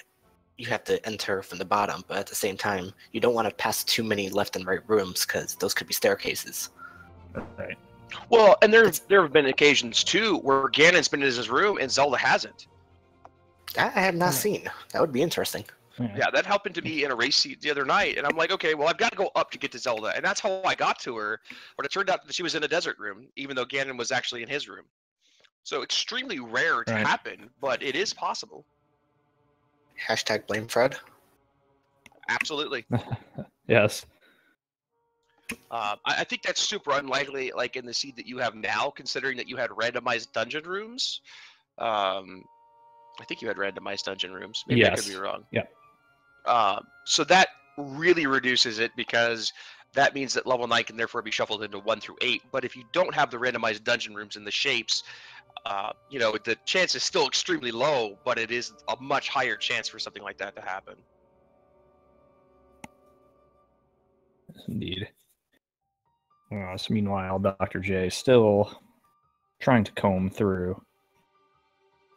you have to enter from the bottom, but at the same time, you don't want to pass too many left and right rooms because those could be staircases. Right. Well, and there have been occasions, too, where Ganon's been in his room and Zelda hasn't. That I have not seen. That would be interesting. Yeah, that happened to me in a race the other night, and I'm like, okay, well, I've got to go up to get to Zelda, and that's how I got to her. But it turned out that she was in a desert room, even though Ganon was actually in his room. So extremely rare to happen, but it is possible. Hashtag blame Fred. Absolutely. Yes. I think that's super unlikely, like in the seed that you have now, considering that you had randomized dungeon rooms. I think you had randomized dungeon rooms. Maybe I could be wrong. Yeah. So that really reduces it because that means that level 9 can therefore be shuffled into 1 through 8. But if you don't have the randomized dungeon rooms and the shapes, the chance is still extremely low, but it is a much higher chance for something like that to happen. Indeed. So meanwhile, Dr. J still trying to comb through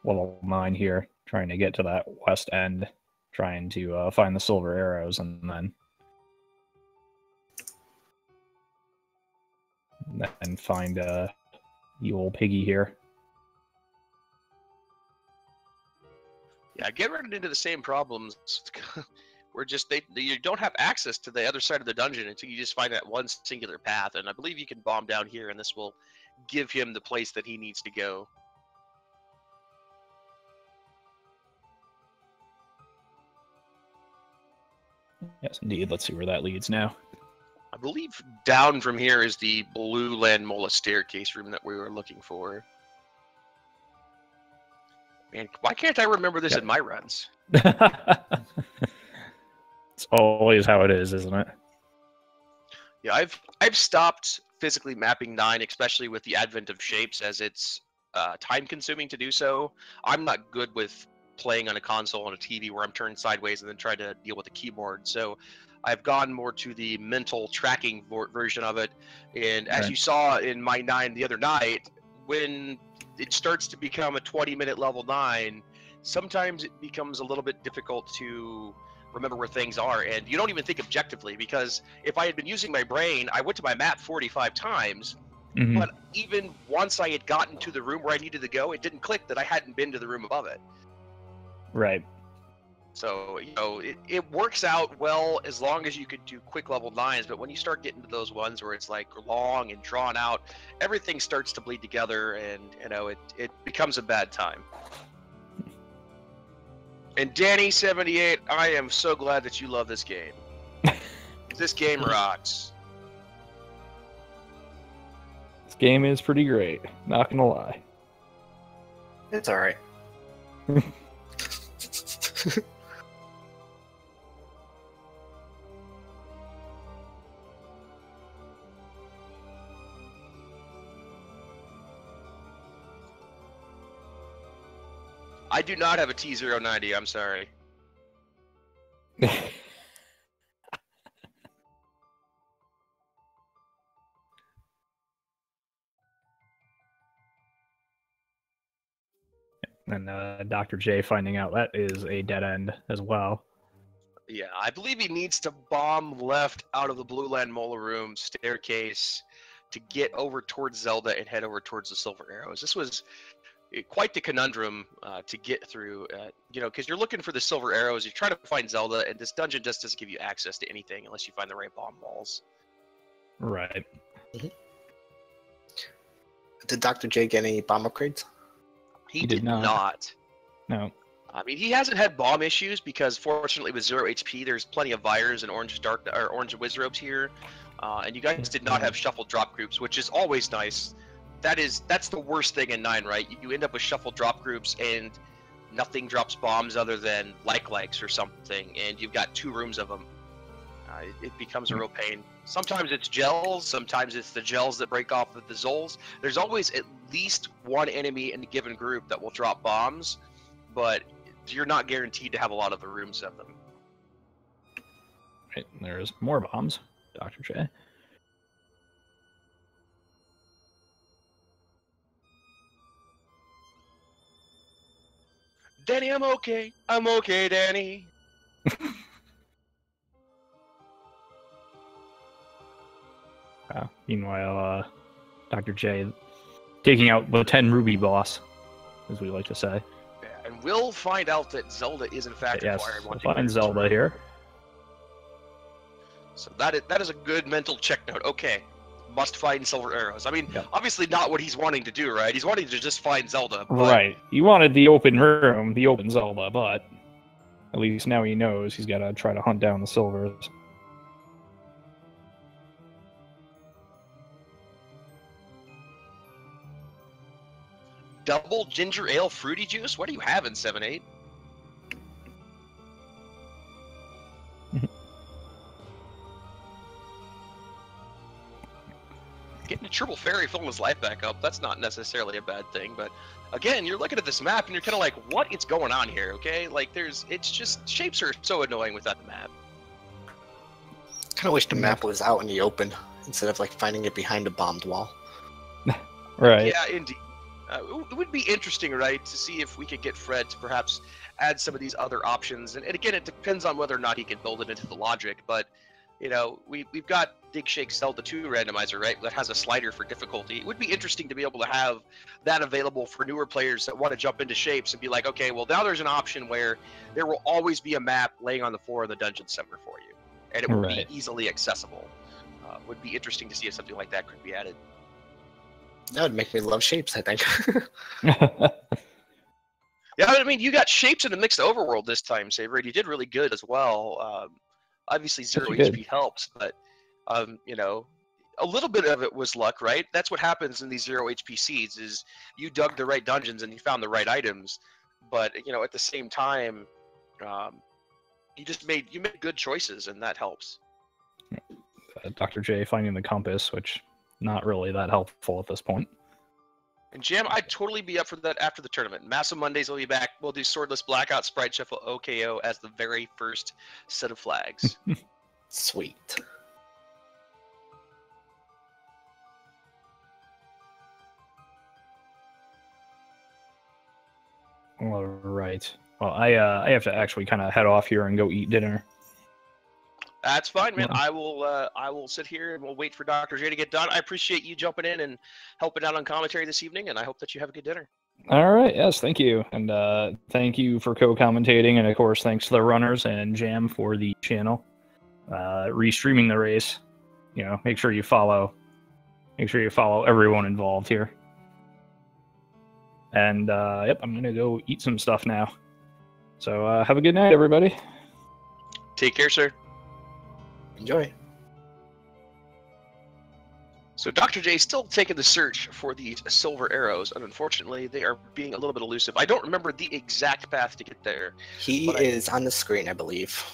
level 9 here, trying to get to that west end, trying to find the silver arrows, and then find the old piggy here. Yeah, get running into the same problems. Where just you don't have access to the other side of the dungeon until you just find that one singular path, and I believe you can bomb down here, and this will give him the place that he needs to go. Yes, indeed. Let's see where that leads now. I believe down from here is the blue Landmola staircase room that we were looking for. Man, why can't I remember this in my runs? It's always how it is, isn't it? Yeah, I've stopped physically mapping 9, especially with the advent of shapes, as it's time-consuming to do so. I'm not good with playing on a console on a TV where I'm turned sideways and then trying to deal with the keyboard. So I've gone more to the mental tracking version of it. And as you saw in my 9 the other night, when it starts to become a 20-minute level 9, sometimes it becomes a little bit difficult to remember where things are, and you don't even think objectively, because if I had been using my brain, I went to my map 45 times, but even once I had gotten to the room where I needed to go, it didn't click that I hadn't been to the room above it. Right. So, you know, it works out well as long as you could do quick level 9s, but when you start getting to those ones where it's like long and drawn out, everything starts to bleed together, and, you know, it becomes a bad time. And Danny78, I am so glad that you love this game. This game rocks. This game is pretty great, not gonna lie. It's alright. I do not have a T090, I'm sorry. And Dr. J finding out that is a dead end as well. Yeah, I believe he needs to bomb left out of the Blue Land Mola Room staircase to get over towards Zelda and head over towards the Silver Arrows. This was quite the conundrum to get through, you know, because you're looking for the Silver Arrows, you're trying to find Zelda, and this dungeon just doesn't give you access to anything unless you find the right bomb walls. Right. Did Dr. J get any bomb upgrades? He did not. No. I mean, he hasn't had bomb issues because, fortunately, with 0 HP, there's plenty of Vires and Orange Wizrobes here, and you guys did not have shuffled drop groups, which is always nice. That's the worst thing in 9, right? You end up with shuffled drop groups and nothing drops bombs other than likes or something, and you've got 2 rooms of them. It becomes a real pain. Sometimes it's gels, sometimes it's the gels that break off with the Zols. There's always at least one enemy in a given group that will drop bombs, but you're not guaranteed to have a lot of the rooms of them. Right, there's more bombs, Dr. J. Danny, I'm okay. I'm okay, Danny. Meanwhile, Dr. J taking out the 10 Ruby boss, as we like to say. Yeah, and we'll find out that Zelda is in fact required. We'll find Zelda here. So that is a good mental check note. Okay, must find Silver Arrows. I mean, obviously not what he's wanting to do, right? He's wanting to just find Zelda. But... Right. He wanted the open room, the open Zelda, but at least now he knows he's got to try to hunt down the silvers. Double ginger ale fruity juice? What are you having, 7-8? Getting a triple fairy filling his life back up, that's not necessarily a bad thing, but again, you're looking at this map and you're kind of like, what is going on here, okay? Like, it's just, shapes are so annoying without the map. Kind of wish the map was out in the open instead of like finding it behind a bombed wall. Right. Yeah, indeed. It would be interesting, right, to see if we could get Fred to perhaps add some of these other options. And again, it depends on whether or not he can build it into the logic. But, you know, we've got Dig Shake Zelda 2 randomizer, right, that has a slider for difficulty. It would be interesting to be able to have that available for newer players that want to jump into shapes and be like, okay, well, now there's an option where there will always be a map laying on the floor of the dungeon center for you. And it would be easily accessible. Would be interesting to see if something like that could be added. That would make me love shapes, I think. Yeah, I mean, you got shapes in the mixed overworld this time, Saver, and you did really good as well. Obviously, 0 HP helps, but, you know, a little bit of it was luck, right? That's what happens in these 0 HP seeds, is you dug the right dungeons and you found the right items, but, you know, at the same time, you made good choices, and that helps. Dr. J finding the compass, which not really that helpful at this point. And Jam, I'd totally be up for that after the tournament. Massive Mondays will be back. We'll do Swordless Blackout, Sprite Shuffle, OKO as the very first set of flags. Sweet. All right. Well, I have to actually kind of head off here and go eat dinner. That's fine, man. Yeah. I will sit here and we'll wait for Dr. J to get done. I appreciate you jumping in and helping out on commentary this evening, and I hope that you have a good dinner. All right. Yes, thank you. And thank you for co-commentating. And, of course, thanks to the runners and Jam for the channel. Restreaming the race. You know, make sure you follow everyone involved here. And, yep, I'm going to go eat some stuff now. So have a good night, everybody. Take care, sir. Enjoy. So Dr. J is still taking the search for these silver arrows, and unfortunately, they are being a little bit elusive. I don't remember the exact path to get there. He is on the screen, I believe.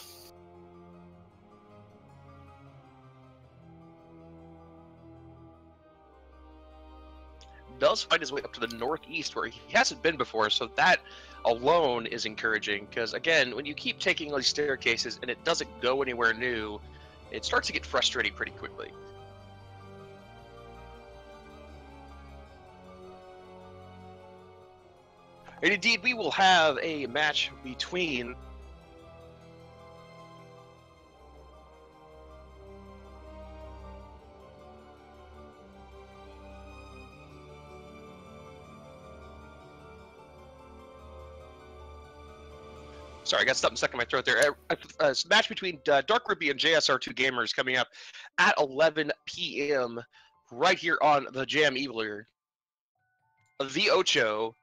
Does find his way up to the northeast where he hasn't been before, so that alone is encouraging, because again, when you keep taking these staircases and it doesn't go anywhere new, it starts to get frustrating pretty quickly. And indeed, we will have a match between Sorry, I got something stuck in my throat there. A match between Dark Ruby and JSR2 Gamers coming up at 11 p.m. right here on the JamEvil, the Ocho.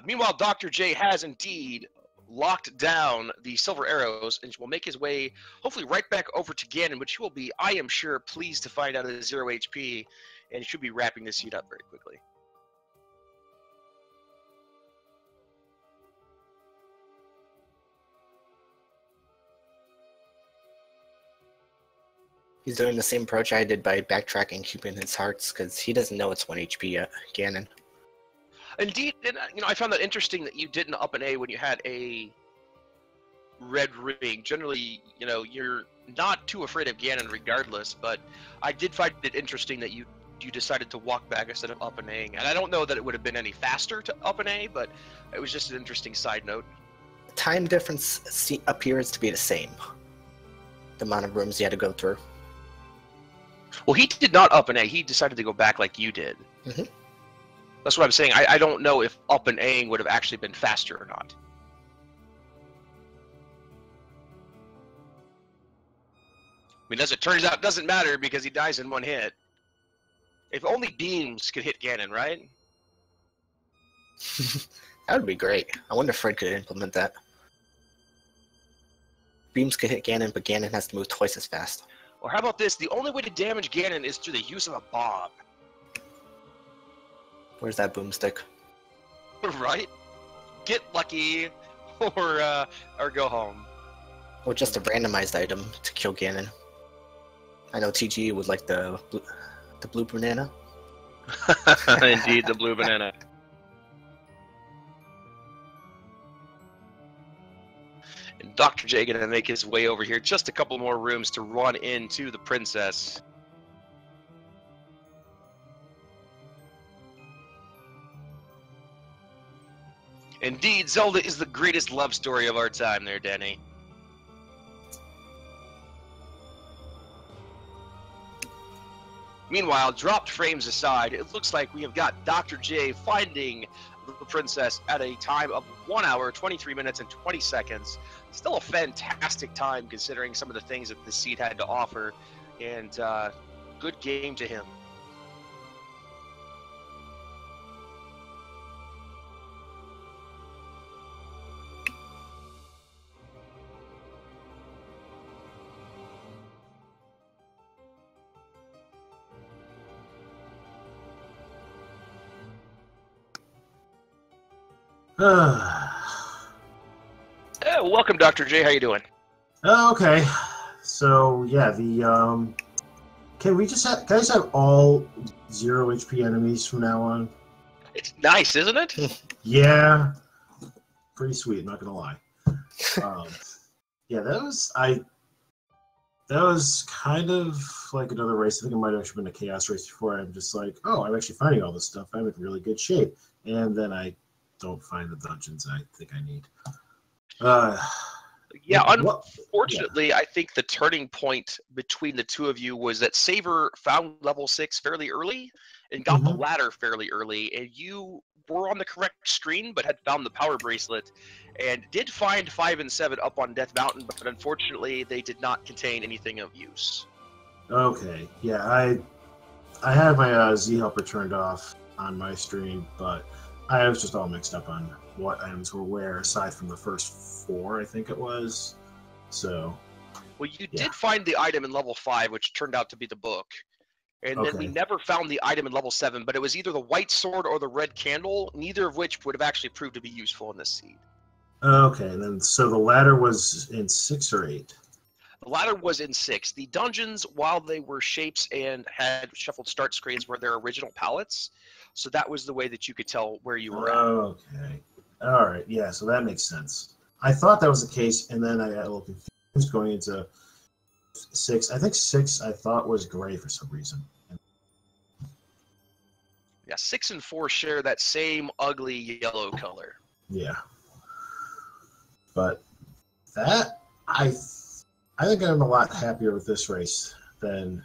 Meanwhile, Dr. J has indeed locked down the silver arrows and will make his way, hopefully, right back over to Ganon, which he will be, I am sure, pleased to find out at 0 HP, and should be wrapping this seed up very quickly. He's doing the same approach I did by backtracking, keeping his hearts, because he doesn't know it's 1 HP yet, Ganon. Indeed, and I found that interesting that you didn't up an A when you had a red ring. Generally, you're not too afraid of Ganon regardless, but I did find it interesting that you decided to walk back instead of up an A. And I don't know that it would have been any faster to up an A, but it was just an interesting side note. The time difference appears to be the same. The amount of rooms you had to go through. Well, he did not up an A. He decided to go back like you did. Mm-hmm. That's what I'm saying. I don't know if up and A-ing would have actually been faster or not. I mean, as it turns out, it doesn't matter because he dies in one hit. If only beams could hit Ganon, right? That would be great. I wonder if Fred could implement that. Beams could hit Ganon, but Ganon has to move twice as fast. Or how about this? The only way to damage Ganon is through the use of a bomb. Where's that boomstick? Right? Get lucky, or go home. Or just a randomized item to kill Ganon. I know TG would like the blue banana. Indeed, the blue banana. And Dr. J gonna make his way over here. Just a couple more rooms to run into the princess. Indeed, Zelda is the greatest love story of our time there, Danny. Meanwhile, dropped frames aside, it looks like we have got Dr. J finding the princess at a time of 1 hour, 23 minutes, and 20 seconds. Still a fantastic time considering some of the things that the seed had to offer, and good game to him. Welcome, Dr. J. How you doing? Okay. So yeah, can I just have all 0 HP enemies from now on? It's nice, isn't it? Yeah, pretty sweet. Not gonna lie. Yeah, that was kind of like another race. I think it might have actually been a chaos race before. I'm just like, oh, I'm actually finding all this stuff. I'm in really good shape, and then I don't find the dungeons I think I need. Yeah, What- unfortunately, I think the turning point between the two of you was that Saver found level 6 fairly early and got the ladder fairly early, and you were on the correct screen but had found the power bracelet and did find 5 and 7 up on Death Mountain, but unfortunately they did not contain anything of use. Okay, yeah, I had my Z helper turned off on my stream, but I was just all mixed up on what items were where, aside from the first 4, I think it was. So. Well, you did find the item in level 5, which turned out to be the book. And then we never found the item in level 7, but it was either the white sword or the red candle, neither of which would have actually proved to be useful in this seed. Okay, and then so the ladder was in 6 or 8? The ladder was in 6. The dungeons, while they were shapes and had shuffled start screens, were their original palettes. So that was the way that you could tell where you were at. Okay. All right. Yeah, so that makes sense. I thought that was the case, and then I got a little confused going into 6. I think 6 I thought was gray for some reason. Yeah, 6 and 4 share that same ugly yellow color. Yeah. But that, I think I'm a lot happier with this race than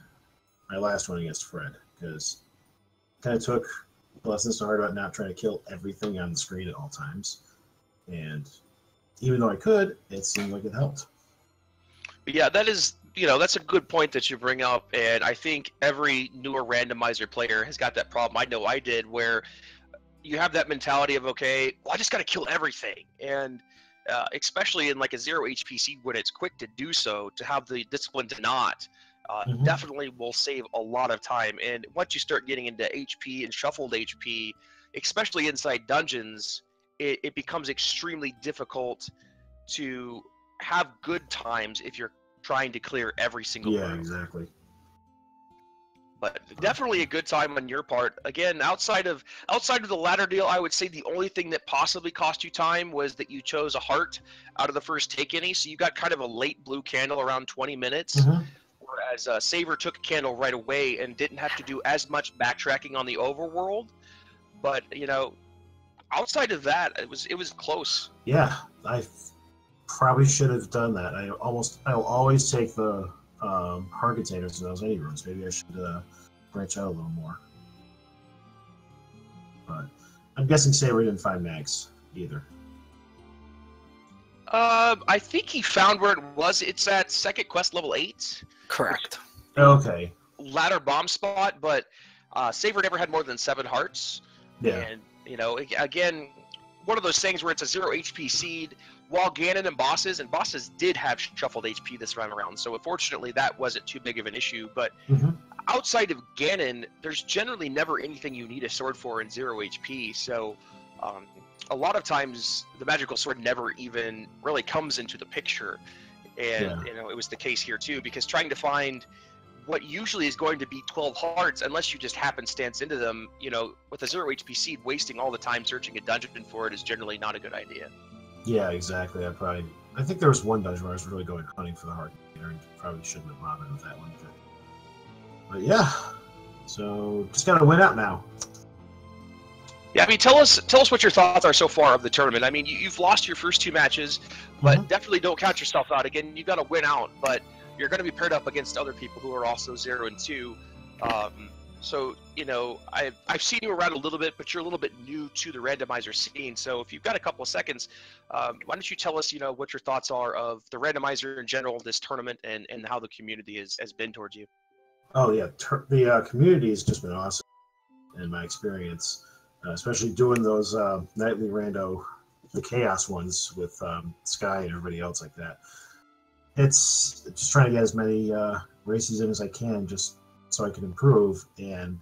my last one against Fred, because it kind of took lessons to heart about not trying to kill everything on the screen at all times. And even though I could, it seemed like it helped. Yeah, that is, that's a good point that you bring up, and I think every newer randomizer player has got that problem. I know I did, where you have that mentality of, okay, well, I just got to kill everything, and especially in like a 0 HP seed when it's quick to do so, to have the discipline to not, definitely will save a lot of time. And once you start getting into HP and shuffled HP, especially inside dungeons, it becomes extremely difficult to have good times if you're trying to clear every single room. Yeah, exactly. But definitely a good time on your part. Again, outside of the ladder deal, I would say the only thing that possibly cost you time was that you chose a heart out of the first take any, so you got kind of a late blue candle around 20 minutes. Whereas Saver took a candle right away and didn't have to do as much backtracking on the overworld. But outside of that, it was close. Yeah, I probably should have done that. I'll always take the heart containers in those any rooms. Maybe I should branch out a little more. But I'm guessing Saber didn't find Mags either. I think he found where it was. It's at second quest level 8. Correct. Okay. Ladder bomb spot, but Saver never had more than 7 hearts. Yeah. And, again, one of those things where it's a 0 HP seed, while Ganon and bosses did have shuffled HP this round around, so unfortunately that wasn't too big of an issue. But outside of Ganon, there's generally never anything you need a sword for in 0 HP, so a lot of times the magical sword never even really comes into the picture. And it was the case here too, because trying to find what usually is going to be 12 hearts, unless you just happenstance into them, with a 0 HP seed, wasting all the time searching a dungeon for it is generally not a good idea. Yeah, exactly. I think there was one dungeon where I was really going hunting for the heart container and probably shouldn't have bothered with that one. But yeah, so just gotta win out now. Yeah, I mean, tell us what your thoughts are so far of the tournament. I mean, you've lost your first 2 matches, but definitely don't count yourself out. Again, you got to win out, but you're going to be paired up against other people who are also 0 and 2. So, I've seen you around a little bit, but you're a little bit new to the randomizer scene. So if you've got a couple of seconds, why don't you tell us, what your thoughts are of the randomizer in general, this tournament, and how the community has been towards you? Oh, yeah. The community has just been awesome in my experience, especially doing those nightly the chaos ones with Sky and everybody else like that. It's just trying to get as many races in as I can just so I can improve. And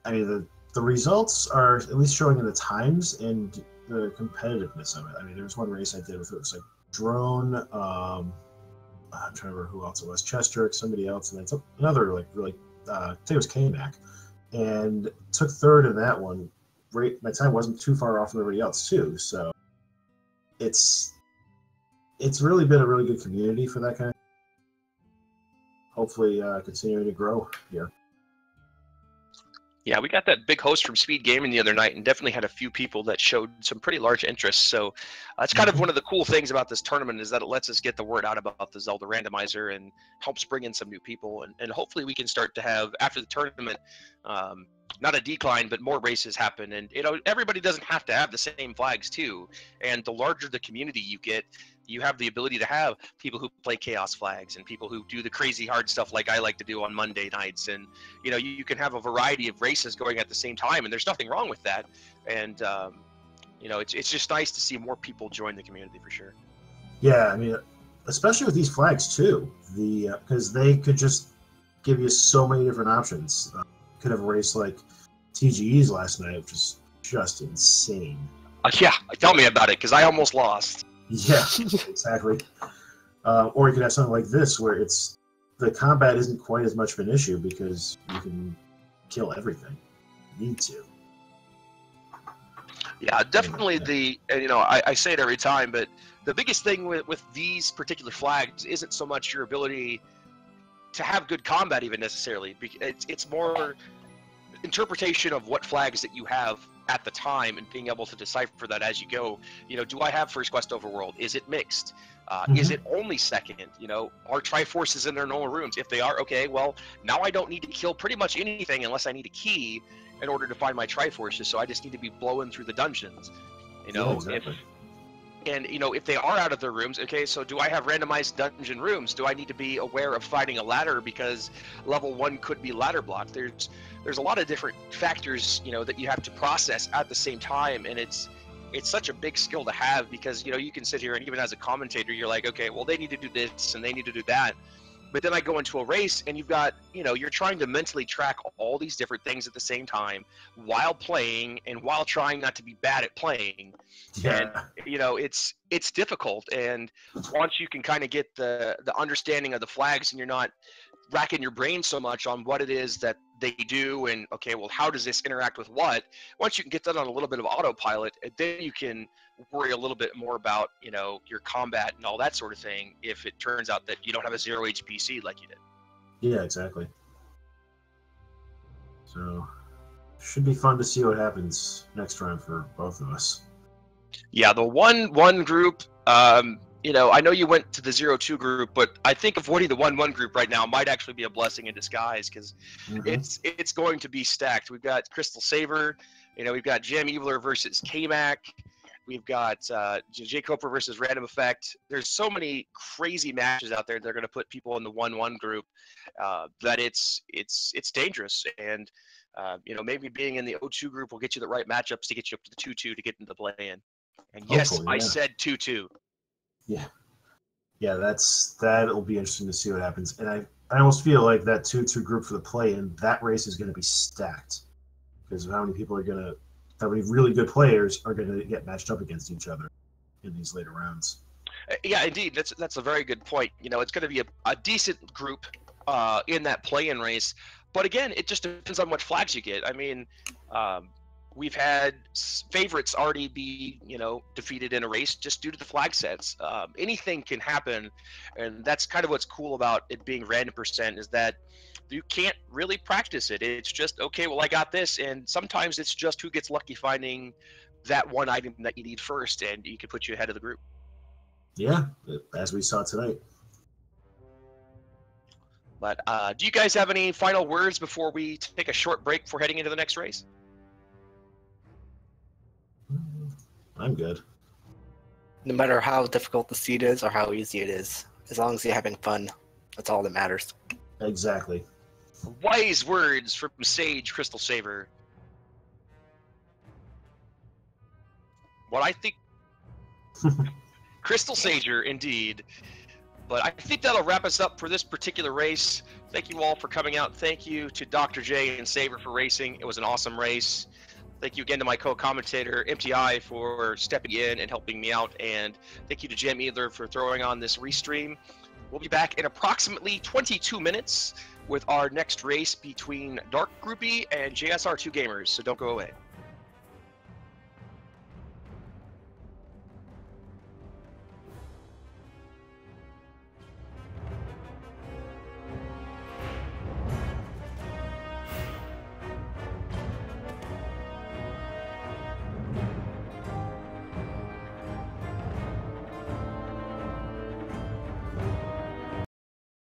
I mean, the results are at least showing in the times and the competitiveness of it. I mean, there was one race I did with, it was like Drone, I'm trying to remember who else it was, Chester, somebody else, and then another, I think it was K-Mac, and took third in that one my time wasn't too far off from everybody else too. So it's really been a really good community for that kind of. Hopefully, continuing to grow here. Yeah, we got that big host from Speed Gaming the other night, and definitely had a few people that showed some pretty large interest. So that's kind of one of the cool things about this tournament, is that it lets us get the word out about the Zelda Randomizer and helps bring in some new people. And hopefully we can start to have, after the tournament, not a decline, but more races happen. And everybody doesn't have to have the same flags too. And the larger the community you get, you have the ability to have people who play chaos flags and people who do the crazy hard stuff like I like to do on Monday nights. And you can have a variety of races going at the same time, and there's nothing wrong with that. And it's just nice to see more people join the community for sure. Yeah, I mean, especially with these flags too, because they could just give you so many different options. Could have a race like TGE's last night, which is just insane. Yeah, tell me about it, because I almost lost. Yeah, exactly. Or you could have something like this, where the combat isn't quite as much of an issue because you can kill everything you need to. Yeah, definitely. I say it every time, but the biggest thing with these particular flags isn't so much your ability to have good combat even necessarily. It's more interpretation of what flags that you have at the time and being able to decipher that as you go. Do I have first quest overworld? Is it mixed? Is it only second? Are Triforces in their normal rooms? If they are, okay, well, now I don't need to kill pretty much anything unless I need a key in order to find my Triforces, so I just need to be blowing through the dungeons. Yeah, exactly. If they are out of their rooms, okay, so do I have randomized dungeon rooms? Do I need to be aware of finding a ladder because level 1 could be ladder blocked? There's a lot of different factors, that you have to process at the same time, and it's such a big skill to have, because you can sit here and even as a commentator, you're like, okay, well, they need to do this and they need to do that. But then I go into a race and you've got, you're trying to mentally track all these different things at the same time while playing and while trying not to be bad at playing. Yeah. And, it's difficult. And once you can kind of get the understanding of the flags and you're not racking your brain so much on what it is that they do and, okay, well, how does this interact with what? Once you can get that on a little bit of autopilot, then you can worry a little bit more about, your combat and all that sort of thing if it turns out that you don't have a 0 HPC like you did. Yeah, exactly. So, should be fun to see what happens next round for both of us. Yeah, the one group, I know you went to the 0-2 group, but I think avoiding the 1-1 group right now might actually be a blessing in disguise, because it's going to be stacked. We've got CrystalSaver, we've got JamEvil versus K-Mac, we've got JayPhd versus Random Effect. There's so many crazy matches out there that are going to put people in the 1-1 group that it's dangerous. And maybe being in the 0-2 group will get you the right matchups to get you up to the 2-2 to get into the play-in. And yes, hopefully, yeah. I said 2-2. Yeah, that'll be interesting to see what happens. And I almost feel like that 2-2 group for the play-in, that race is going to be stacked because of how many really good players are going to get matched up against each other in these later rounds. Yeah, indeed, that's a very good point. It's going to be a decent group in that play-in race, but again, it just depends on what flags you get. I mean, we've had favorites already be, defeated in a race just due to the flag sets. Anything can happen, and that's kind of what's cool about it being random percent, is that you can't really practice it. It's just, okay, well, I got this, and sometimes it's just who gets lucky finding that one item that you need first, and you can put you ahead of the group. Yeah, as we saw tonight. But do you guys have any final words before we take a short break before heading into the next race? I'm good. No matter how difficult the seed is or how easy it is, as long as you're having fun, that's all that matters. Exactly. Wise words from Sage CrystalSaver. What I think... CrystalSager, indeed. But I think that'll wrap us up for this particular race. Thank you all for coming out. Thank you to Dr. J and Saver for racing. It was an awesome race. Thank you again to my co-commentator, MTI, for stepping in and helping me out. And thank you to JamEvil for throwing on this restream. We'll be back in approximately 22 minutes with our next race between Dark Groupie and JSR2 Gamers, so don't go away.